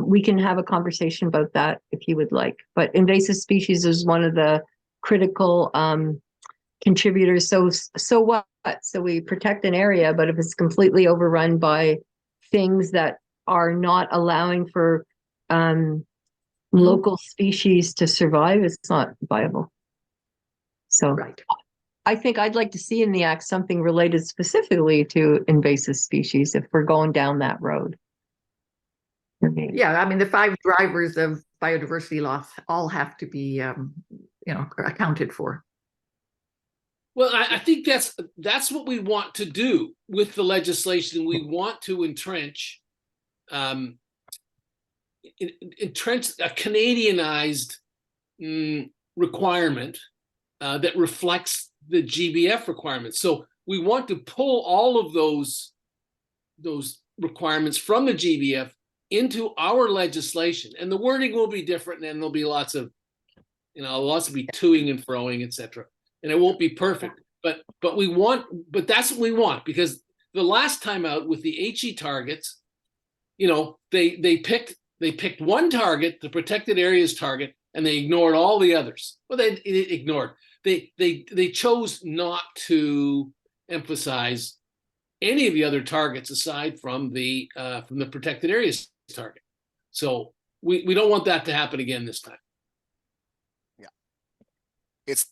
we can have a conversation about that if you would like. But invasive species is one of the critical contributors. So what? So we protect an area, but if it's completely overrun by things that are not allowing for local species to survive, it's not viable. So right. I think I'd like to see in the Act something related specifically to invasive species if we're going down that road. Yeah, I mean, the 5 drivers of biodiversity loss all have to be accounted for. Well, I think that's what we want to do with the legislation. We want to entrench a Canadianized requirement that reflects the GBF requirements. So we want to pull all of those requirements from the GBF into our legislation, and the wording will be different, and there'll be lots of be toing and froing, etc. And it won't be perfect, but that's what we want, because the last time out with the HE targets, they picked one target, the protected areas target, and they ignored all the others. Well, they chose not to emphasize any of the other targets aside from the protected areas target. So we don't want that to happen again this time. Yeah, it's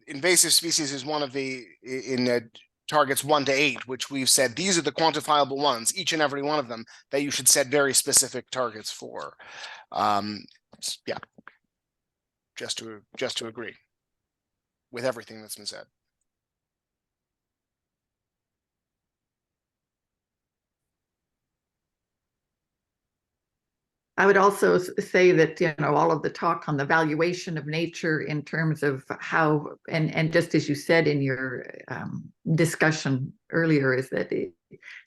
invasive species is one of the in targets 1 to 8, which we've said these are the quantifiable ones, each and every one of them, that you should set very specific targets for. Yeah, just to agree with everything that's been said. I would also say that, all of the talk on the valuation of nature in terms of how, and just as you said in your discussion earlier, is that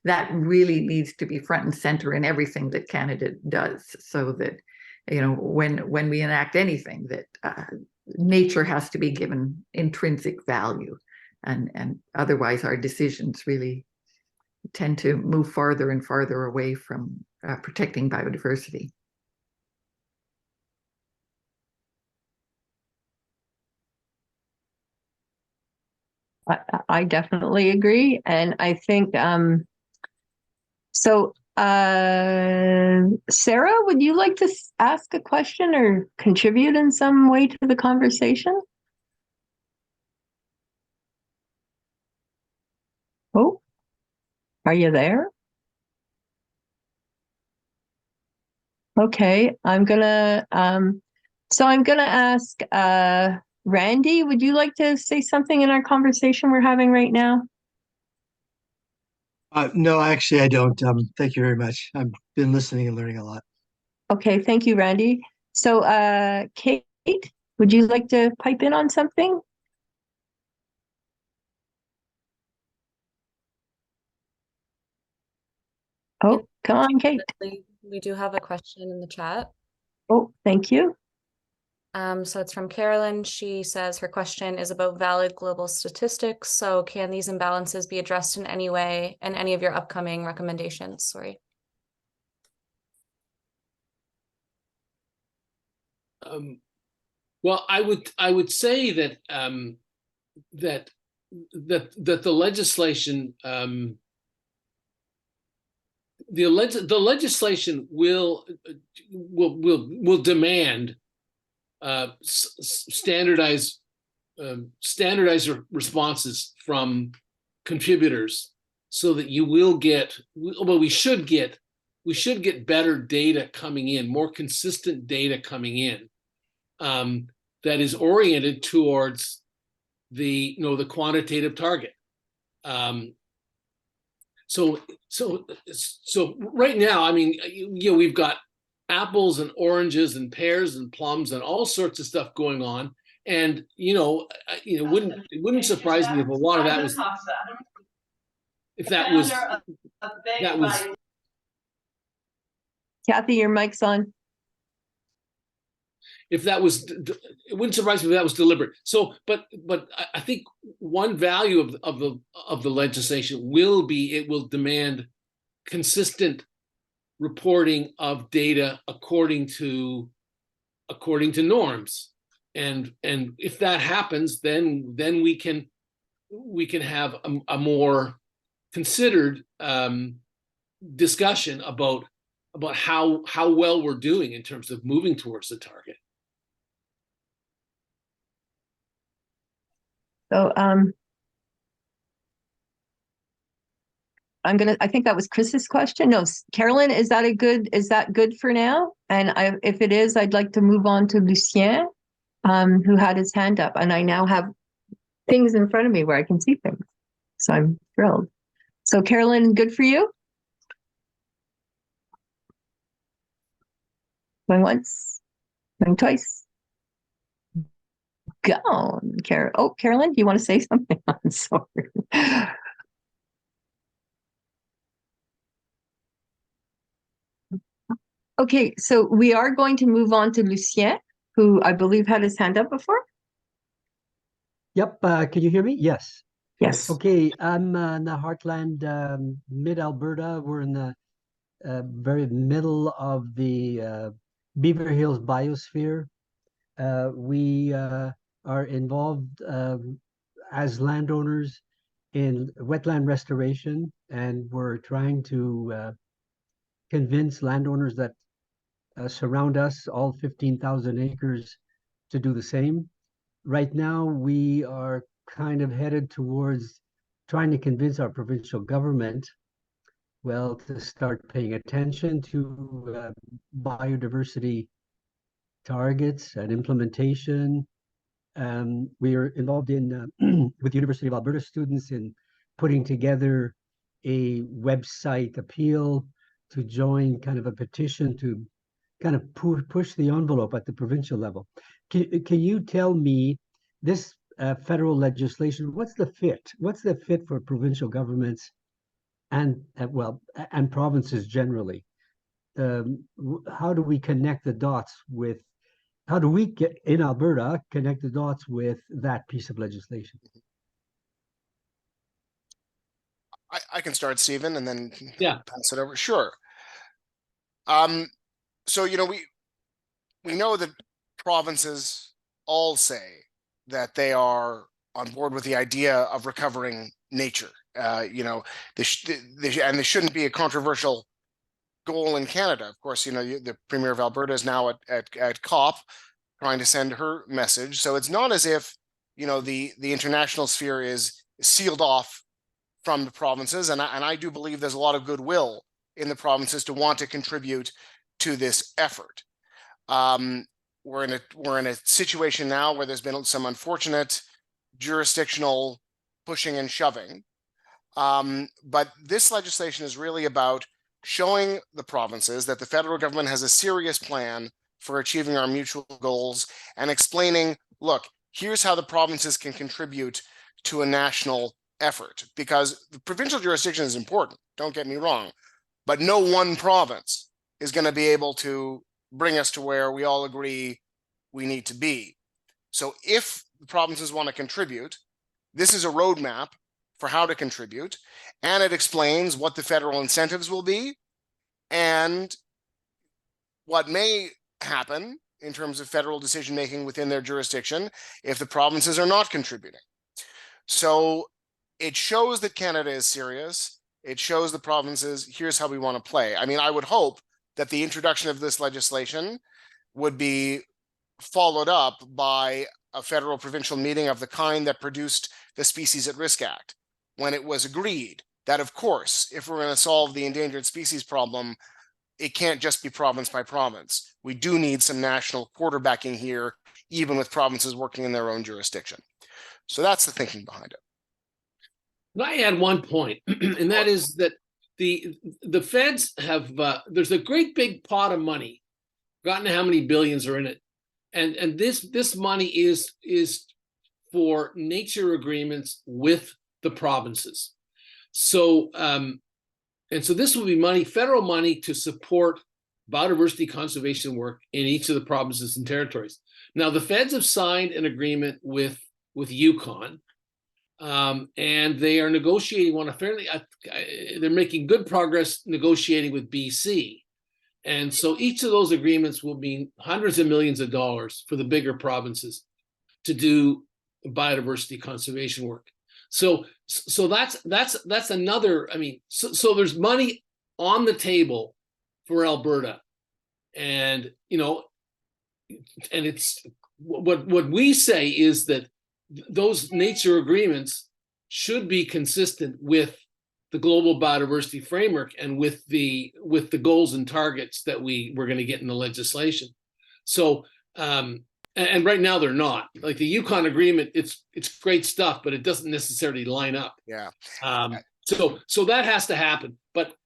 that really needs to be front and center in everything that Canada does, so that, when we enact anything, that nature has to be given intrinsic value, and otherwise our decisions really tend to move farther and farther away from protecting biodiversity. I definitely agree. And I think, so Sarah, would you like to ask a question or contribute in some way to the conversation? Oh, are you there? Okay, I'm gonna ask Randy, would you like to say something in our conversation we're having right now? No, actually, I don't. Thank you very much. I've been listening and learning a lot. Okay, thank you, Randy. So, Kate, would you like to pipe in on something? Oh, come on, Kate. We do have a question in the chat. Oh, thank you. So it's from Carolyn. She says her question is about valid global statistics. So can these imbalances be addressed in any way in any of your upcoming recommendations? Sorry. Well, I would say that that the legislation the legislation will demand standardized responses from contributors, so that you will get, well, we should get better data coming in, more consistent data coming in, that is oriented towards the quantitative target. So right now, I mean, we've got apples and oranges and pears and plums and all sorts of stuff going on, and it wouldn't surprise me if a lot of that was, Kathy, your mic's on. It wouldn't surprise me if that was deliberate. So, but I think one value of the legislation will be, it will demand consistent reporting of data according to norms, and if that happens, then we can have a more considered discussion about how well we're doing in terms of moving towards the target. So I think that was Chris's question. No, Carolyn, is that good for now? And if it is, I'd like to move on to Lucien, who had his hand up, and I now have things in front of me where I can see things. So I'm thrilled. So Carolyn, good for you? Going once, going twice. Gone, Carol. Oh, Carolyn, do you want to say something? I'm sorry. Okay, so we are going to move on to Lucien, who I believe had his hand up before. Yep, can you hear me? Yes. Yes. Okay, I'm in the heartland, mid-Alberta. We're in the very middle of the Beaver Hills biosphere. We are involved as landowners in wetland restoration, and we're trying to convince landowners that surround us, all 15,000 acres, to do the same. right now we are kind of headed towards trying to convince our provincial government, well, to start paying attention to biodiversity targets and implementation. We are involved in with the University of Alberta students in putting together a website appeal to join kind of a petition to kind of push the envelope at the provincial level. Can you tell me this federal legislation, what's the fit? What's the fit for provincial governments and and provinces generally? How do we connect the dots with, how do we get in Alberta connect the dots with that piece of legislation? I can start, Stephen, and then Yeah. pass it over. Sure. So, you know, we know that provinces all say that they are on board with the idea of recovering nature. You know, and this shouldn't be a controversial goal in Canada. Of course, you know, the Premier of Alberta is now at COP trying to send her message. So it's not as if, you know, the international sphere is sealed off from the provinces. And I do believe there's a lot of goodwill in the provinces to want to contribute to this effort. We're in a situation now where there's been some unfortunate jurisdictional pushing and shoving. But this legislation is really about showing the provinces that the federal government has a serious plan for achieving our mutual goals and explaining, look, here's how the provinces can contribute to a national effort, because the provincial jurisdiction is important, don't get me wrong, but no one province is going to be able to bring us to where we all agree we need to be. So if the provinces want to contribute, this is a roadmap for how to contribute, and it explains what the federal incentives will be and what may happen in terms of federal decision making within their jurisdiction if the provinces are not contributing. So it shows that Canada is serious. It shows the provinces, here's how we want to play. I mean, I would hope that the introduction of this legislation would be followed up by a federal provincial meeting of the kind that produced the Species at Risk Act, when it was agreed that, of course, if we're going to solve the endangered species problem, it can't just be province by province. We do need some national quarterbacking here, even with provinces working in their own jurisdiction. So that's the thinking behind it. I add one point, and that is that the feds have there's a great big pot of money, forgotten how many billions are in it, and this money is for nature agreements with the provinces. So and so this will be money, federal money, to support biodiversity conservation work in each of the provinces and territories. Now, the feds have signed an agreement with Yukon, and they are negotiating on a fairly, they're making good progress negotiating with BC. And so each of those agreements will mean hundreds of millions of dollars for the bigger provinces to do biodiversity conservation work. So that's another, I mean, so there's money on the table for Alberta. And, you know, and it's what we say is that those nature agreements should be consistent with the global biodiversity framework and with the goals and targets that we're going to get in the legislation. So and right now they're not. Like the Yukon agreement, it's great stuff, but it doesn't necessarily line up. Yeah. So that has to happen. But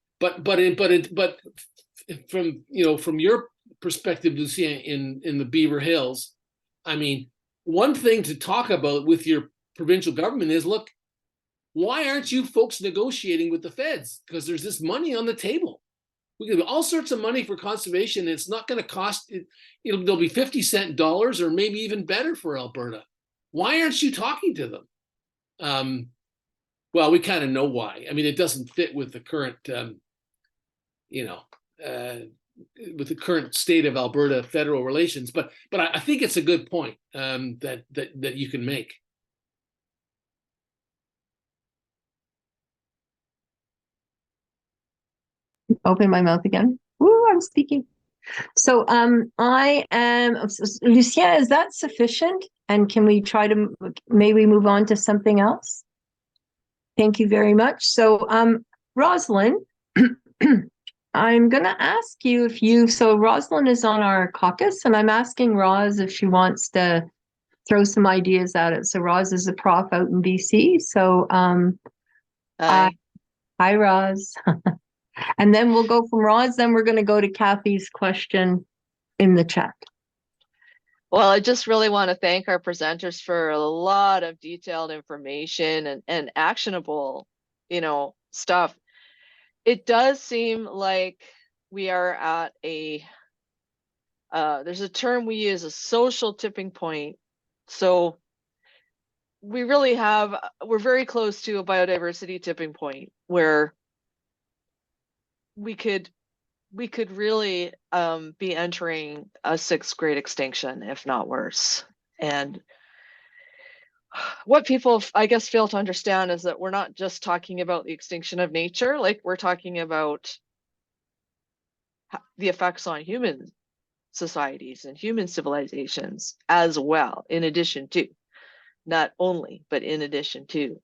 from, you know, from your perspective, Lucia, in the Beaver Hills, I mean, one thing to talk about with your provincial government is, look, why aren't you folks negotiating with the feds? Because there's this money on the table. We can have all sorts of money for conservation. And it's not going to cost, there'll be 50-cent dollars or maybe even better for Alberta. Why aren't you talking to them? Well, we kind of know why. I mean, it doesn't fit with the current, with the current state of Alberta federal relations. But I think it's a good point that you can make. Open my mouth again. Woo, I'm speaking. So I am, Lucien, is that sufficient? And can we try to maybe move on to something else? Thank you very much. So, Rosalind, I'm going to ask you so Rosalind is on our caucus, and I'm asking Roz if she wants to throw some ideas at it. So Roz is a prof out in BC. So, Hi. hi, Roz. And then we'll go from Roz, then we're going to go to Kathy's question in the chat. Well, I just really want to thank our presenters for a lot of detailed information and actionable, stuff. It does seem like we are at there's a term we use, a social tipping point. So we're very close to a biodiversity tipping point where we could really be entering a sixth grade extinction, if not worse. And what people, I guess, fail to understand is that we're not just talking about the extinction of nature, like we're talking about the effects on human societies and human civilizations as well, in addition to, not only, but in addition to.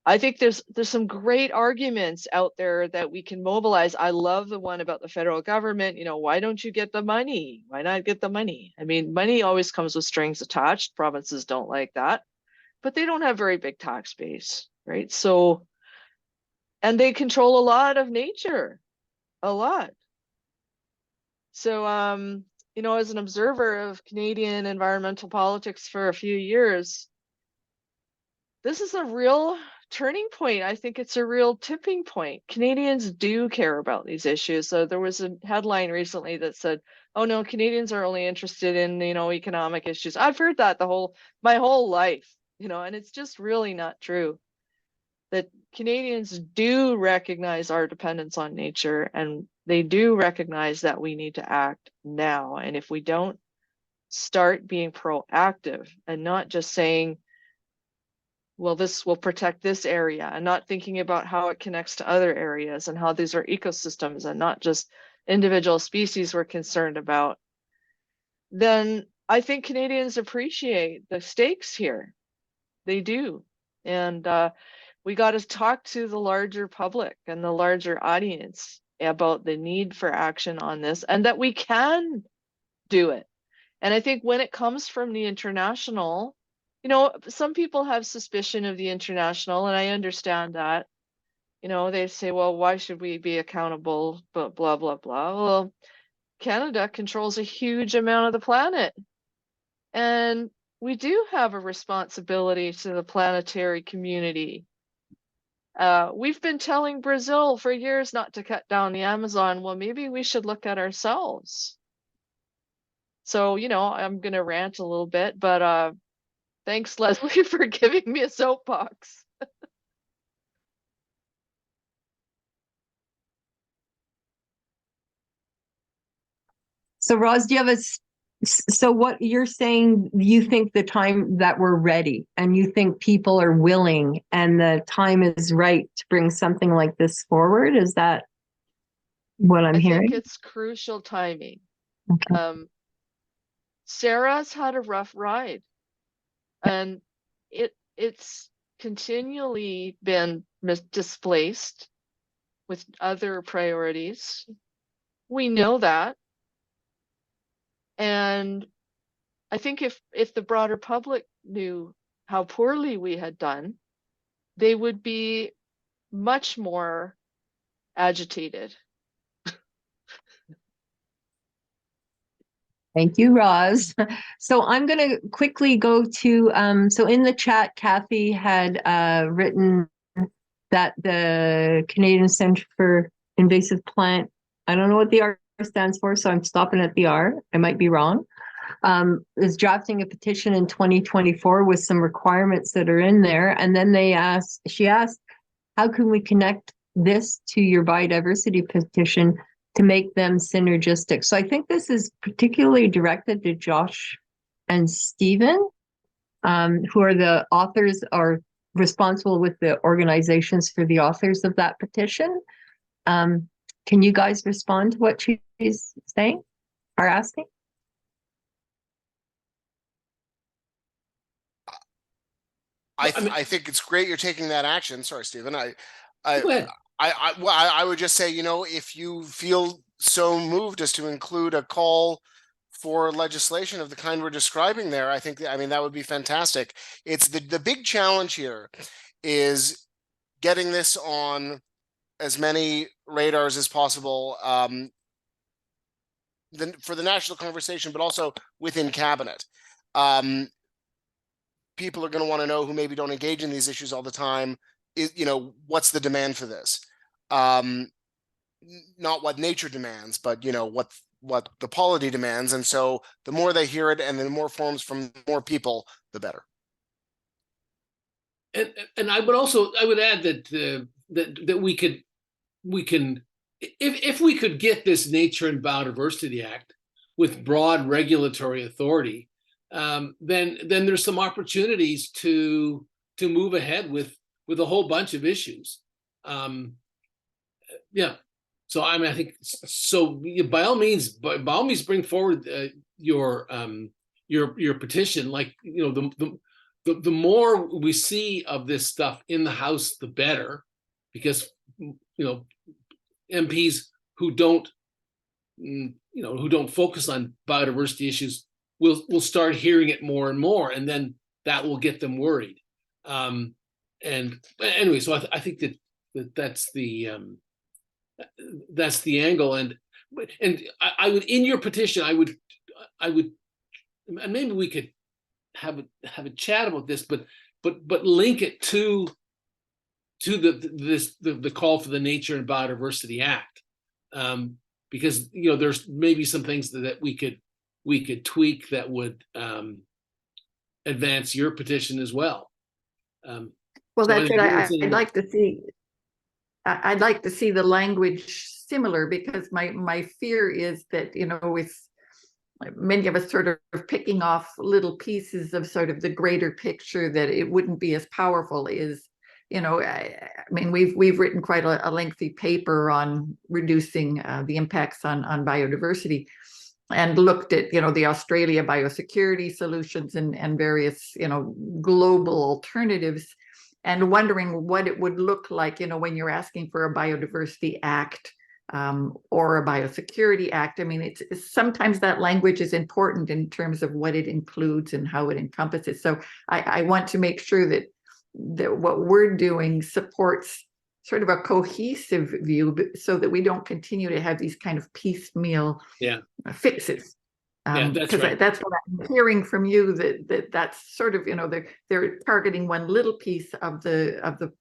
I think there's some great arguments out there that we can mobilize. I love the one about the federal government. Why don't you get the money? Why not get the money? I mean, money always comes with strings attached. Provinces don't like that, but they don't have very big tax base, right? So, and they control a lot of nature, a lot. So, as an observer of Canadian environmental politics for a few years, this is a real turning point. I think it's a real tipping point. Canadians do care about these issues. So there was a headline recently that said, "Oh no, Canadians are only interested in, economic issues." I've heard that my whole life, and it's just really not true. That Canadians do recognize our dependence on nature, and they do recognize that we need to act now. And if we don't start being proactive and not just saying, well, this will protect this area, and not thinking about how it connects to other areas and how these are ecosystems and not just individual species we're concerned about, then I think Canadians appreciate the stakes here. They do. And we got to talk to the larger public and the larger audience about the need for action on this, and that we can do it. And I think when it comes from the international, some people have suspicion of the international, and I understand that. They say, well, why should we be accountable? But blah, blah, blah. Well, Canada controls a huge amount of the planet. And we do have a responsibility to the planetary community. We've been telling Brazil for years not to cut down the Amazon. Well, maybe we should look at ourselves. So, I'm going to rant a little bit, but thanks, Leslie, for giving me a soapbox. So Roz, do you have so what you're saying, you think the time that we're ready, and you think people are willing and the time is right to bring something like this forward? Is that what I'm hearing? I think it's crucial timing. Okay. Sarah's had a rough ride, and it's continually been displaced with other priorities. We know that. And I think if the broader public knew how poorly we had done, they would be much more agitated. Thank you, Roz. So I'm going to quickly go to, so in the chat, Kathy had written that the Canadian Centre for Invasive Plant, I don't know what the R stands for, so I'm stopping at the R. I might be wrong. Is drafting a petition in 2024 with some requirements that are in there. And then she asked, how can we connect this to your biodiversity petition to make them synergistic? So I think this is particularly directed to Josh and Stephen, who are the authors, are responsible with the organizations for the authors of that petition. Can you guys respond to what she's saying or asking? I think it's great you're taking that action. Sorry, Stephen. Go ahead. I would just say, you know, if you feel so moved as to include a call for legislation of the kind we're describing there, I mean, that would be fantastic. It's the big challenge here is getting this on as many radars as possible for the national conversation, but also within cabinet. People are going to want to know, who maybe don't engage in these issues all the time, you know, what's the demand for this? Not what nature demands, but, you know, what the polity demands. And so the more they hear it and the more forms from more people, the better. And I would add that that we can, if we could get this Nature and Biodiversity Act with broad regulatory authority, then there's some opportunities to move ahead with a whole bunch of issues. Yeah. So I mean, I think so. By all means, bring forward your petition. Like, you know, the more we see of this stuff in the House, the better, because, you know, MPs who don't focus on biodiversity issues will start hearing it more and more, and then that will get them worried. And anyway, so I think that's the angle. And I would, in your petition, I would, and maybe we could have a chat about this, but link it to the call for the Nature and Biodiversity Act, because, you know, there's maybe some things that we could tweak that would advance your petition as well. Well, that's it. I'd like to see. I'd like to see the language similar, because my fear is that, you know, with many of us sort of picking off little pieces of sort of the greater picture, that it wouldn't be as powerful as, you know, I mean, we've written quite a lengthy paper on reducing the impacts on biodiversity, and looked at, you know, the Australia biosecurity solutions and various, you know, global alternatives, and wondering what it would look like, you know, when you're asking for a biodiversity act or a biosecurity act. I mean, it's sometimes that language is important in terms of what it includes and how it encompasses. So I want to make sure that what we're doing supports sort of a cohesive view, so that we don't continue to have these kind of piecemeal fixes. Because that's what I'm hearing from you, that's sort of, you know, they're targeting one little piece of the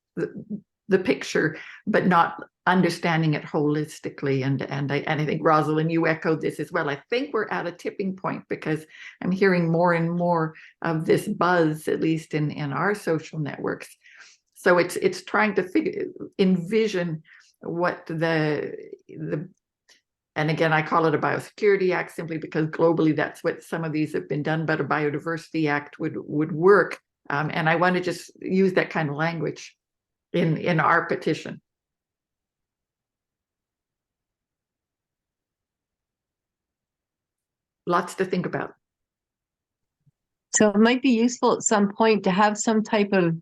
picture, but not understanding it holistically. And I think, Rosalind, you echoed this as well. I think we're at a tipping point, because I'm hearing more and more of this buzz, at least in our social networks. So it's trying to envision what and again, I call it a Biosecurity Act simply because globally that's what some of these have been done, but a Biodiversity Act would work. And I want to just use that kind of language in our petition. Lots to think about. So it might be useful at some point to have some type of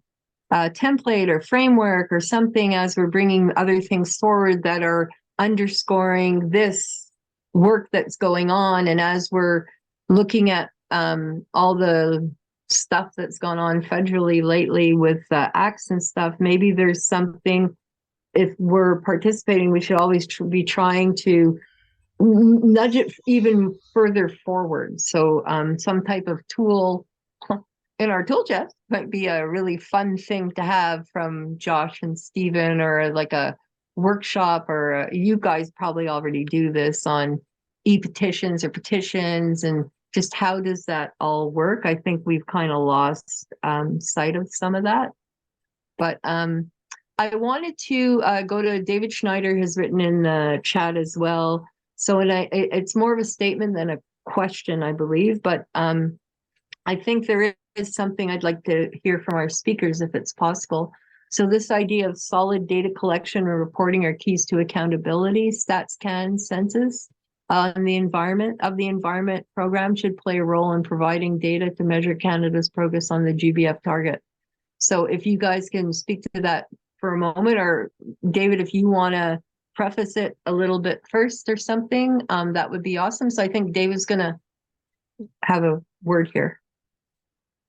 template or framework or something, as we're bringing other things forward that are underscoring this work that's going on. And as we're looking at all the stuff that's gone on federally lately with acts and stuff, maybe there's something, if we're participating, we should always be trying to nudge it even further forward. So some type of tool in our tool chest might be a really fun thing to have from Josh and Stephen, or like a workshop, or you guys probably already do this on e-petitions or petitions, and just how does that all work? I think we've kind of lost sight of some of that. But I wanted to go to David Schneider, has written in the chat as well. So it's more of a statement than a question, I believe, but I think there is something I'd like to hear from our speakers, if it's possible. So this idea of solid data collection and reporting are keys to accountability. StatsCan census on the environment program should play a role in providing data to measure Canada's progress on the GBF target. So if you guys can speak to that for a moment, or David, if you want to preface it a little bit first or something, that would be awesome. So I think David's going to have a word here.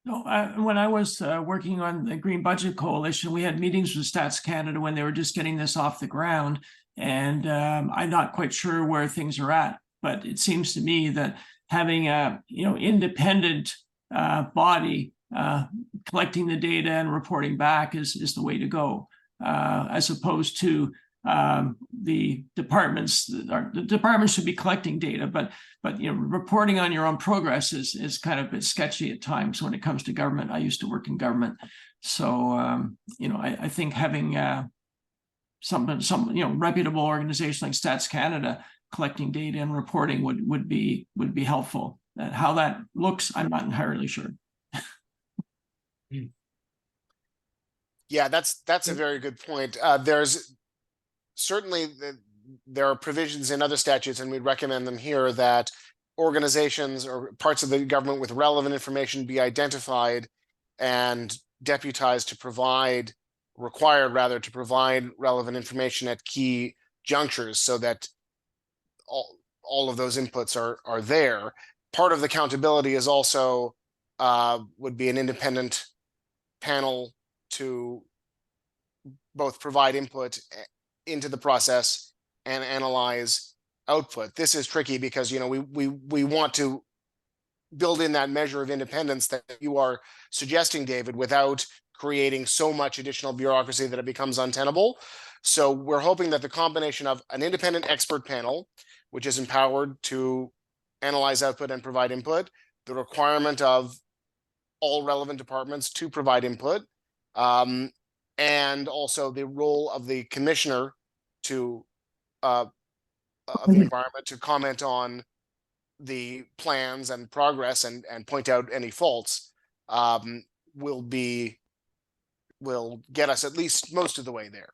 No, when I was working on the Green Budget Coalition, we had meetings with Stats Canada when they were just getting this off the ground. And I'm not quite sure where things are at, but it seems to me that having a independent body collecting the data and reporting back is the way to go, as opposed to the departments. The departments should be collecting data, but reporting on your own progress is kind of a bit sketchy at times when it comes to government. I used to work in government, so I think having some reputable organization like Stats Canada collecting data and reporting would be helpful. How that looks, I'm not entirely sure. Yeah, that's a very good point. There's certainly there are provisions in other statutes, and we'd recommend them here, that organizations or parts of the government with relevant information be identified and deputized to provide, required rather, to provide relevant information at key junctures, so that all of those inputs are there. Part of the accountability is also would be an independent panel to both provide input into the process and analyze output. This is tricky because we want to build in that measure of independence that you are suggesting, David, without creating so much additional bureaucracy that it becomes untenable. So we're hoping that the combination of an independent expert panel, which is empowered to analyze output and provide input, the requirement of all relevant departments to provide input, and also the role of the commissioner of the environment to comment on the plans and progress and point out any faults, will get us at least most of the way there.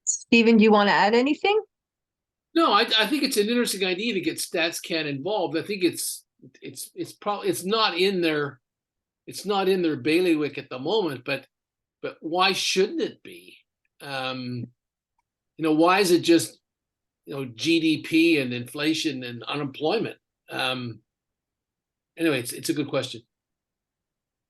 Stephen, do you want to add anything? No, I think it's an interesting idea to get StatsCan involved. I think it's probably not in their bailiwick at the moment, but why shouldn't it be? Why is it just GDP and inflation and unemployment? Anyway, it's a good question.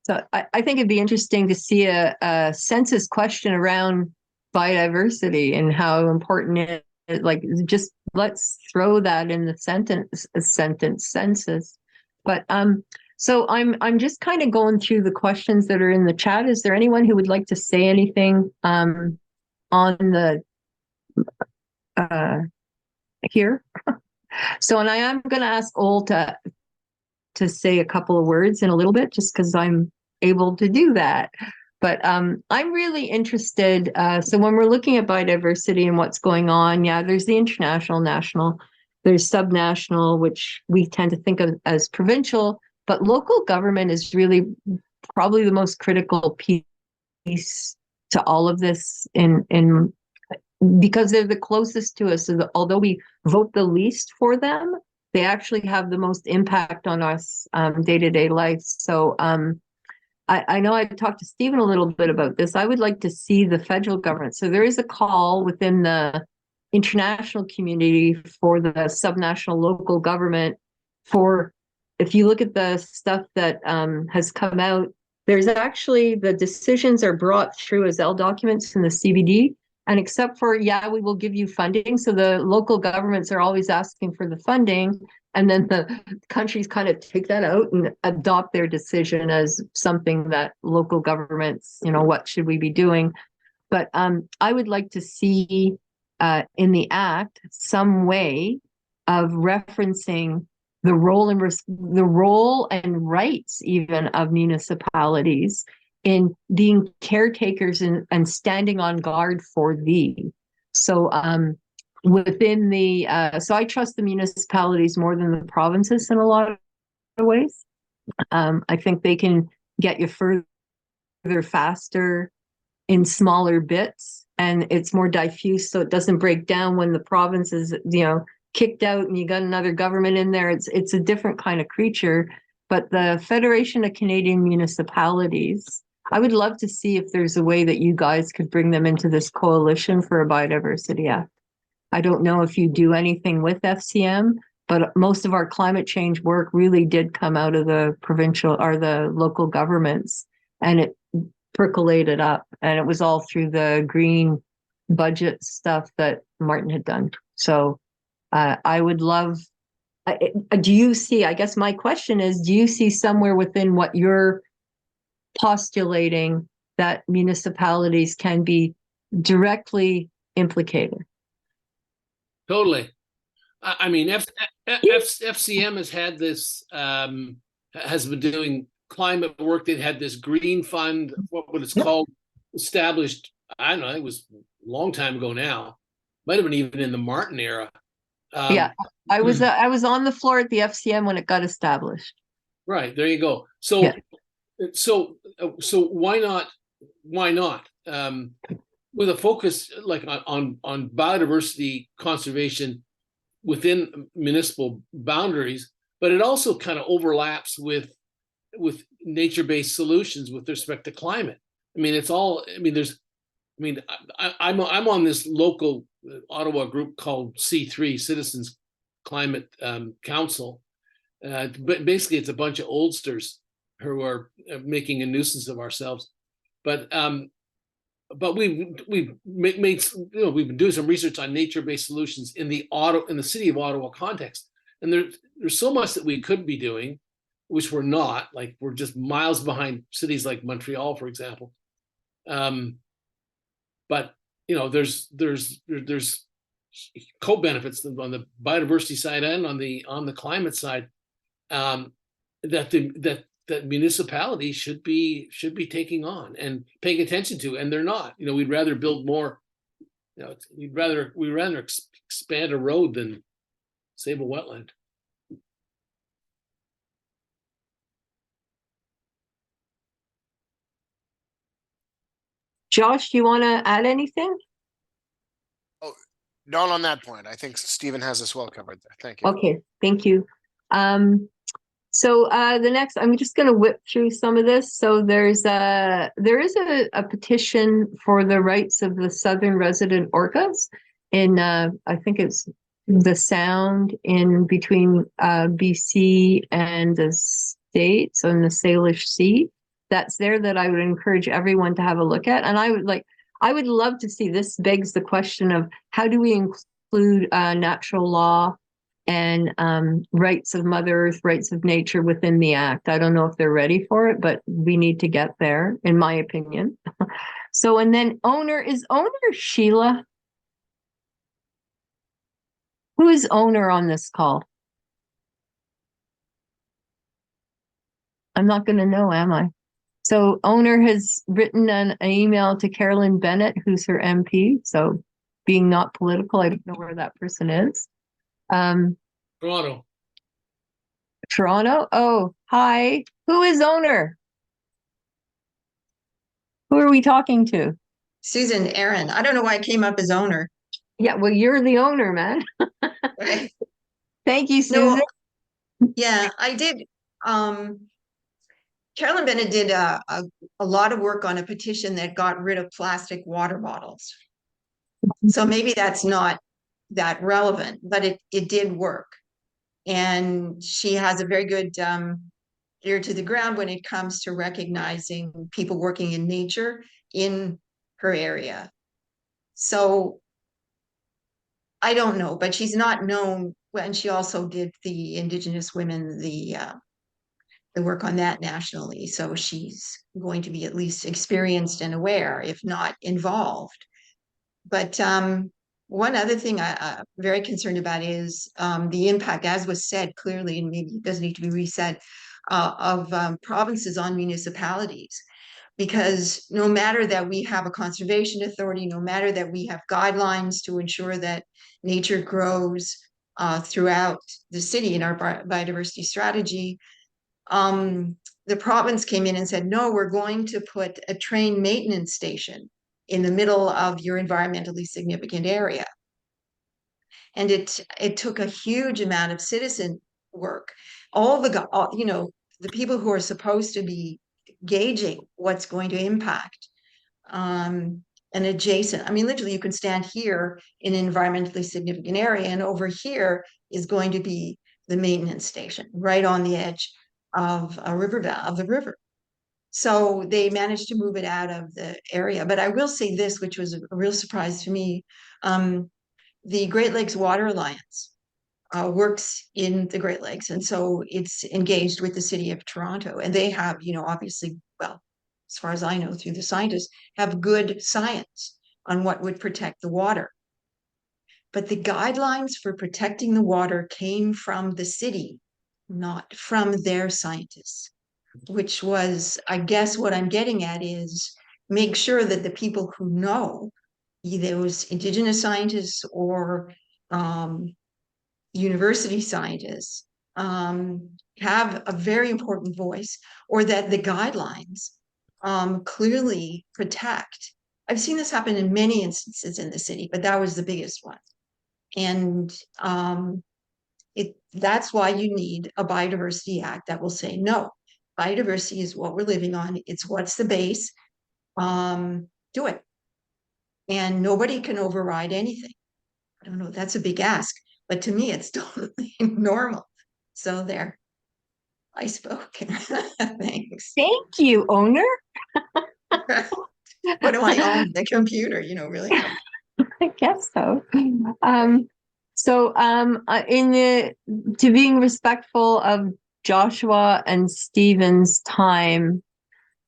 So I think it'd be interesting to see a census question around biodiversity and how important it is. Like, just let's throw that in the sentence census. But so I'm just kind of going through the questions that are in the chat. Is there anyone who would like to say anything on the here? So, and I am going to ask Ol to say a couple of words in a little bit, just because I'm able to do that. But I'm really interested. So when we're looking at biodiversity and what's going on, there's the international, national, there's subnational, which we tend to think of as provincial, but local government is really probably the most critical piece to all of this because they're the closest to us. So although we vote the least for them, they actually have the most impact on us day-to-day life. So I know I talked to Stephen a little bit about this. I would like to see the federal government. So there is a call within the international community for the subnational local government for, if you look at the stuff that has come out, there's actually, the decisions are brought through as L documents in the CBD. And except for, we will give you funding. So the local governments are always asking for the funding. And then the countries kind of take that out and adopt their decision as something that local governments, what should we be doing? But I would like to see in the act some way of referencing the role and rights even of municipalities in being caretakers and standing on guard for thee. So within the so I trust the municipalities more than the provinces in a lot of ways. I think they can get you further faster in smaller bits, and it's more diffuse, so it doesn't break down when the province is kicked out and you got another government in there. It's a different kind of creature. but the Federation of Canadian Municipalities, I would love to see if there's a way that you guys could bring them into this coalition for a biodiversity act. I don't know if you do anything with FCM, but most of our climate change work really did come out of the provincial or the local governments, and it percolated up, and it was all through the green budget stuff that Martin had done. So I would love, do you see, I guess my question is, do you see somewhere within what you're postulating that municipalities can be directly implicated? Totally. I mean, FCM has had this, has been doing climate work. They had this green fund, what it's called, established, I don't know, it was a long time ago now. Might have been even in the Martin era. Yeah, I was on the floor at the FCM when it got established. Right, there you go. So, so why not? With a focus like on biodiversity conservation within municipal boundaries, but it also kind of overlaps with nature-based solutions with respect to climate. I mean, it's all. I mean, I'm on this local Ottawa group called C3, Citizens Climate Council, but basically it's a bunch of oldsters who are making a nuisance of ourselves. But we've made, we've been doing some research on nature-based solutions in the city of Ottawa context, and there's so much that we could be doing, which we're not. Like, we're just miles behind cities like Montreal, for example. But there's co-benefits on the biodiversity side and on the climate side that municipalities should be taking on and paying attention to, and they're not. We'd rather build more. We'd rather expand a road than save a wetland. Josh, do you want to add anything? Oh, not on that point. I think Stephen has us well covered there. Thank you. Okay, thank you. So the next, I'm just going to whip through some of this. So there is a petition for the rights of the southern resident orcas in I think it's the Sound in between BC and the States on the Salish Sea. That's there that I would encourage everyone to have a look at. And I would love to see, this begs the question of how do we include natural law and rights of Mother Earth, rights of nature within the act. I don't know if they're ready for it, but we need to get there, in my opinion. So, and then is owner Sheila? Who is owner on this call? I'm not going to know, am I? So owner has written an email to Carolyn Bennett, who's her MP. So being not political, I don't know where that person is. Toronto. Oh, hi. Who is owner? Who are we talking to? Susan Aaron. I don't know why I came up as owner. Yeah, well, you're the owner, man. Thank you, Susan. No, yeah, I did. Carolyn Bennett did a lot of work on a petition that got rid of plastic water bottles. So maybe that's not that relevant, but it did work. And she has a very good ear to the ground when it comes to recognizing people working in nature in her area. So I don't know, but she's not known. And she also did the Indigenous women, the work on that nationally. So she's going to be at least experienced and aware, if not involved. But one other thing I'm very concerned about is the impact, as was said clearly, and maybe it doesn't need to be resaid, of provinces on municipalities. Because no matter that we have a conservation authority, no matter that we have guidelines to ensure that nature grows throughout the city in our biodiversity strategy, the province came in and said, no, we're going to put a train maintenance station in the middle of your environmentally significant area. And it took a huge amount of citizen work. The the people who are supposed to be gauging what's going to impact an adjacent, I mean, literally you can stand here in an environmentally significant area, and over here is going to be the maintenance station right on the edge of a of the river. So they managed to move it out of the area. But I will say this, which was a real surprise to me. The Great Lakes Water Alliance works in the Great Lakes. And so it's engaged with the city of Toronto. And they have, obviously, well, as far as I know, through the scientists, have good science on what would protect the water. But the guidelines for protecting the water came from the city, not from their scientists, which was, I guess what I'm getting at is make sure that the people who know, either those Indigenous scientists or university scientists, have a very important voice, or that the guidelines clearly protect. I've seen this happen in many instances in the city, but that was the biggest one. And that's why you need a Biodiversity Act that will say, no, biodiversity is what we're living on. It's what's the base. Do it. And nobody can override anything. I don't know, that's a big ask, but to me, it's totally normal. So there, I spoke. Thanks. Thank you, owner. What do I own? The computer, really? I guess so. To being respectful of Joshua and Stephen's time,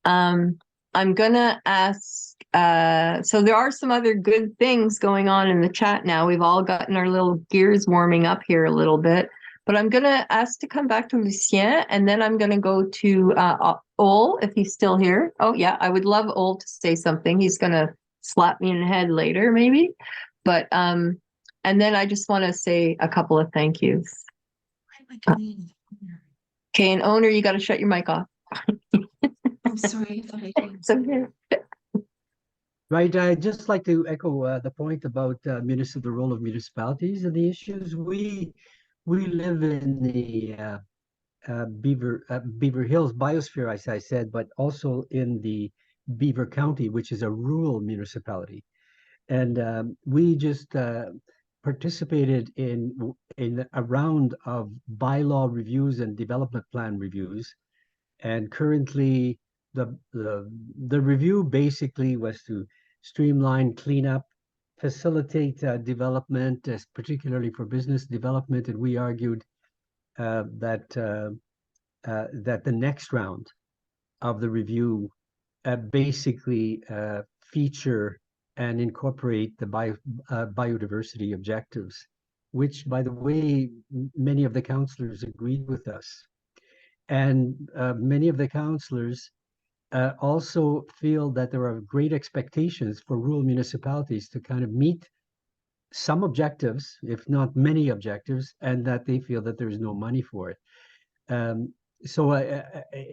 I'm gonna ask, so there are some other good things going on in the chat now. We've all gotten our little gears warming up here a little bit, but I'm gonna ask to come back to Lucien, and then I'm gonna go to Ol, if he's still here. Oh yeah, I would love Ol to say something. He's gonna slap me in the head later, maybe. But and then I just want to say a couple of thank yous. Okay, and owner, you got to shut your mic off. I'm sorry. I thought I did. It's okay. Right. I'd just like to echo the point about the role of municipalities and the issues. We live in the Beaver Hills biosphere, as I said, but also in the Beaver County, which is a rural municipality. And we just participated in a round of bylaw reviews and development plan reviews. And currently, the review basically was to streamline, clean up, facilitate development, particularly for business development. And we argued that the next round of the review basically feature and incorporate the biodiversity objectives, which, by the way, many of the councillors agreed with us. And many of the councillors also feel that there are great expectations for rural municipalities to kind of meet some objectives, if not many objectives, and that they feel that there's no money for it. So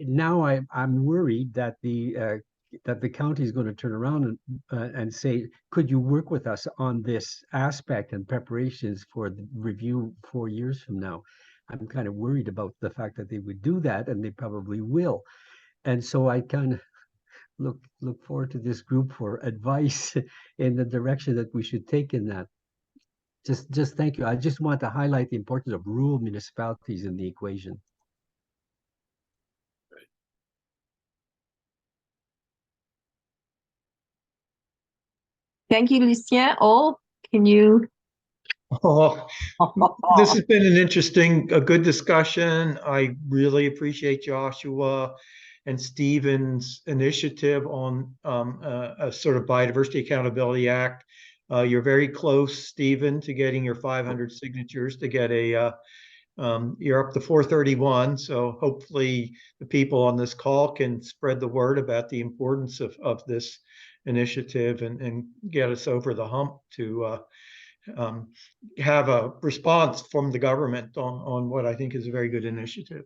now I'm worried that the county is going to turn around and say, could you work with us on this aspect and preparations for the review 4 years from now? I'm kind of worried about the fact that they would do that, and they probably will. And so I kind of look forward to this group for advice in the direction that we should take in that. Just thank you. I just want to highlight the importance of rural municipalities in the equation. Thank you, Lucien. Ol, can you? Oh, this has been a good discussion. I really appreciate Joshua and Stephen's initiative on a sort of Biodiversity Accountability Act. You're very close, Stephen, to getting your 500 signatures to get you're up to 431. So hopefully the people on this call can spread the word about the importance of this initiative and get us over the hump to have a response from the government on what I think is a very good initiative.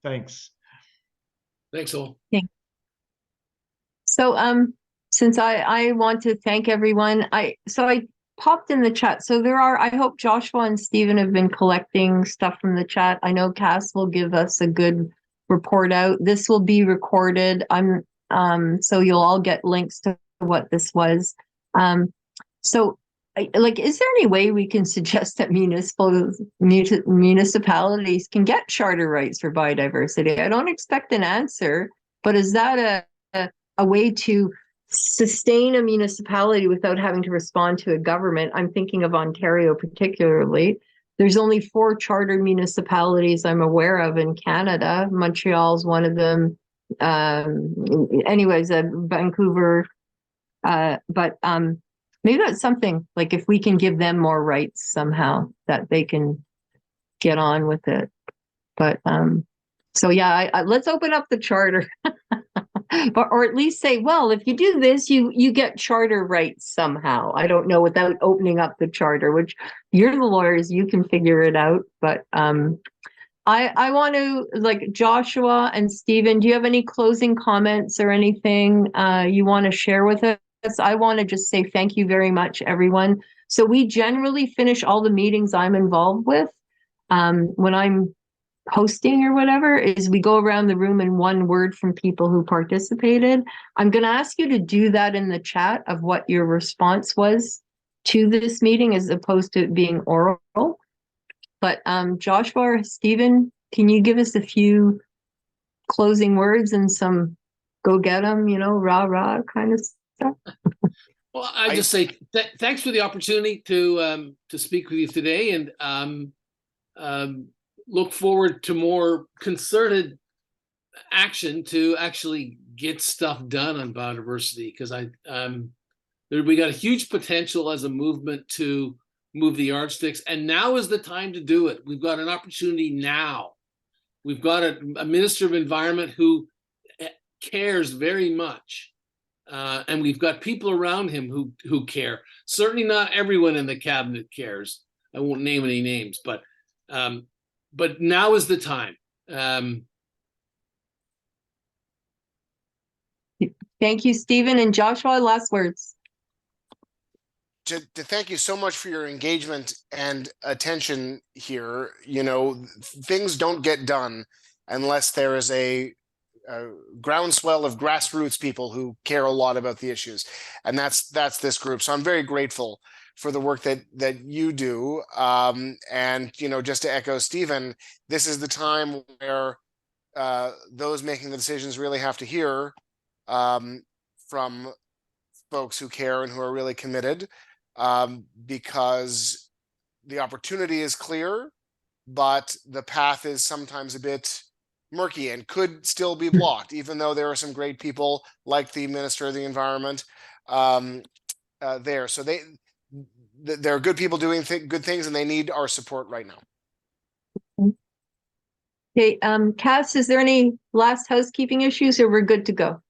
Thanks. Thanks, all. So since I want to thank everyone, I popped in the chat. So I hope Joshua and Stephen have been collecting stuff from the chat. I know Cass will give us a good report out. This will be recorded. So you'll all get links to what this was. Is there any way we can suggest that municipalities can get charter rights for biodiversity? I don't expect an answer, but is that a way to sustain a municipality without having to respond to a government? I'm thinking of Ontario particularly. There's only 4 charter municipalities I'm aware of in Canada. Montreal's one of them. Vancouver. Maybe that's something like if we can give them more rights somehow that they can get on with it. But let's open up the charter. or at least say, well, if you do this, you get charter rights somehow. I don't know, without opening up the charter, which you're the lawyers, you can figure it out. But I want to, like, Joshua and Stephen, do you have any closing comments or anything you want to share with us? I want to just say thank you very much, everyone. So we generally finish all the meetings I'm involved with when I'm hosting or whatever, is we go around the room in one word from people who participated. I'm going to ask you to do that in the chat of what your response was to this meeting as opposed to it being oral. But Joshua or Stephen, can you give us a few closing words and some go get 'em, rah rah kind of stuff? Well, I just say thanks for the opportunity to speak with you today, and look forward to more concerted action to actually get stuff done on biodiversity, because we got a huge potential as a movement to move the yardsticks, and now is the time to do it. We've got an opportunity now. We've got a Minister of Environment who cares very much. And we've got people around him who care. Certainly not everyone in the cabinet cares. I won't name any names, but now is the time. Thank you, Stephen. And Joshua, last words. To thank you so much for your engagement and attention here. Things don't get done unless there is a groundswell of grassroots people who care a lot about the issues, and that's this group. So I'm very grateful for the work that you do. And just to echo Stephen, this is the time where those making the decisions really have to hear from folks who care and who are really committed, because the opportunity is clear, but the path is sometimes a bit murky and could still be blocked, even though there are some great people like the Minister of the Environment there. So they're good people doing good things, and they need our support right now. Okay, Cass, is there any last housekeeping issues, or we're good to go?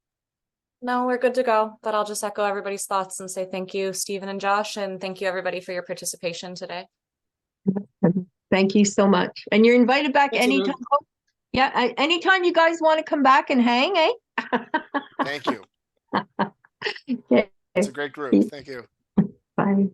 No, we're good to go. But I'll just echo everybody's thoughts and say thank you, Stephen and Josh, and thank you everybody for your participation today. Thank you so much. And you're invited back Thanks, anytime. Yeah, anytime you guys want to come back and hang, eh? Thank you. Okay. It's a great group. Thank you. Bye.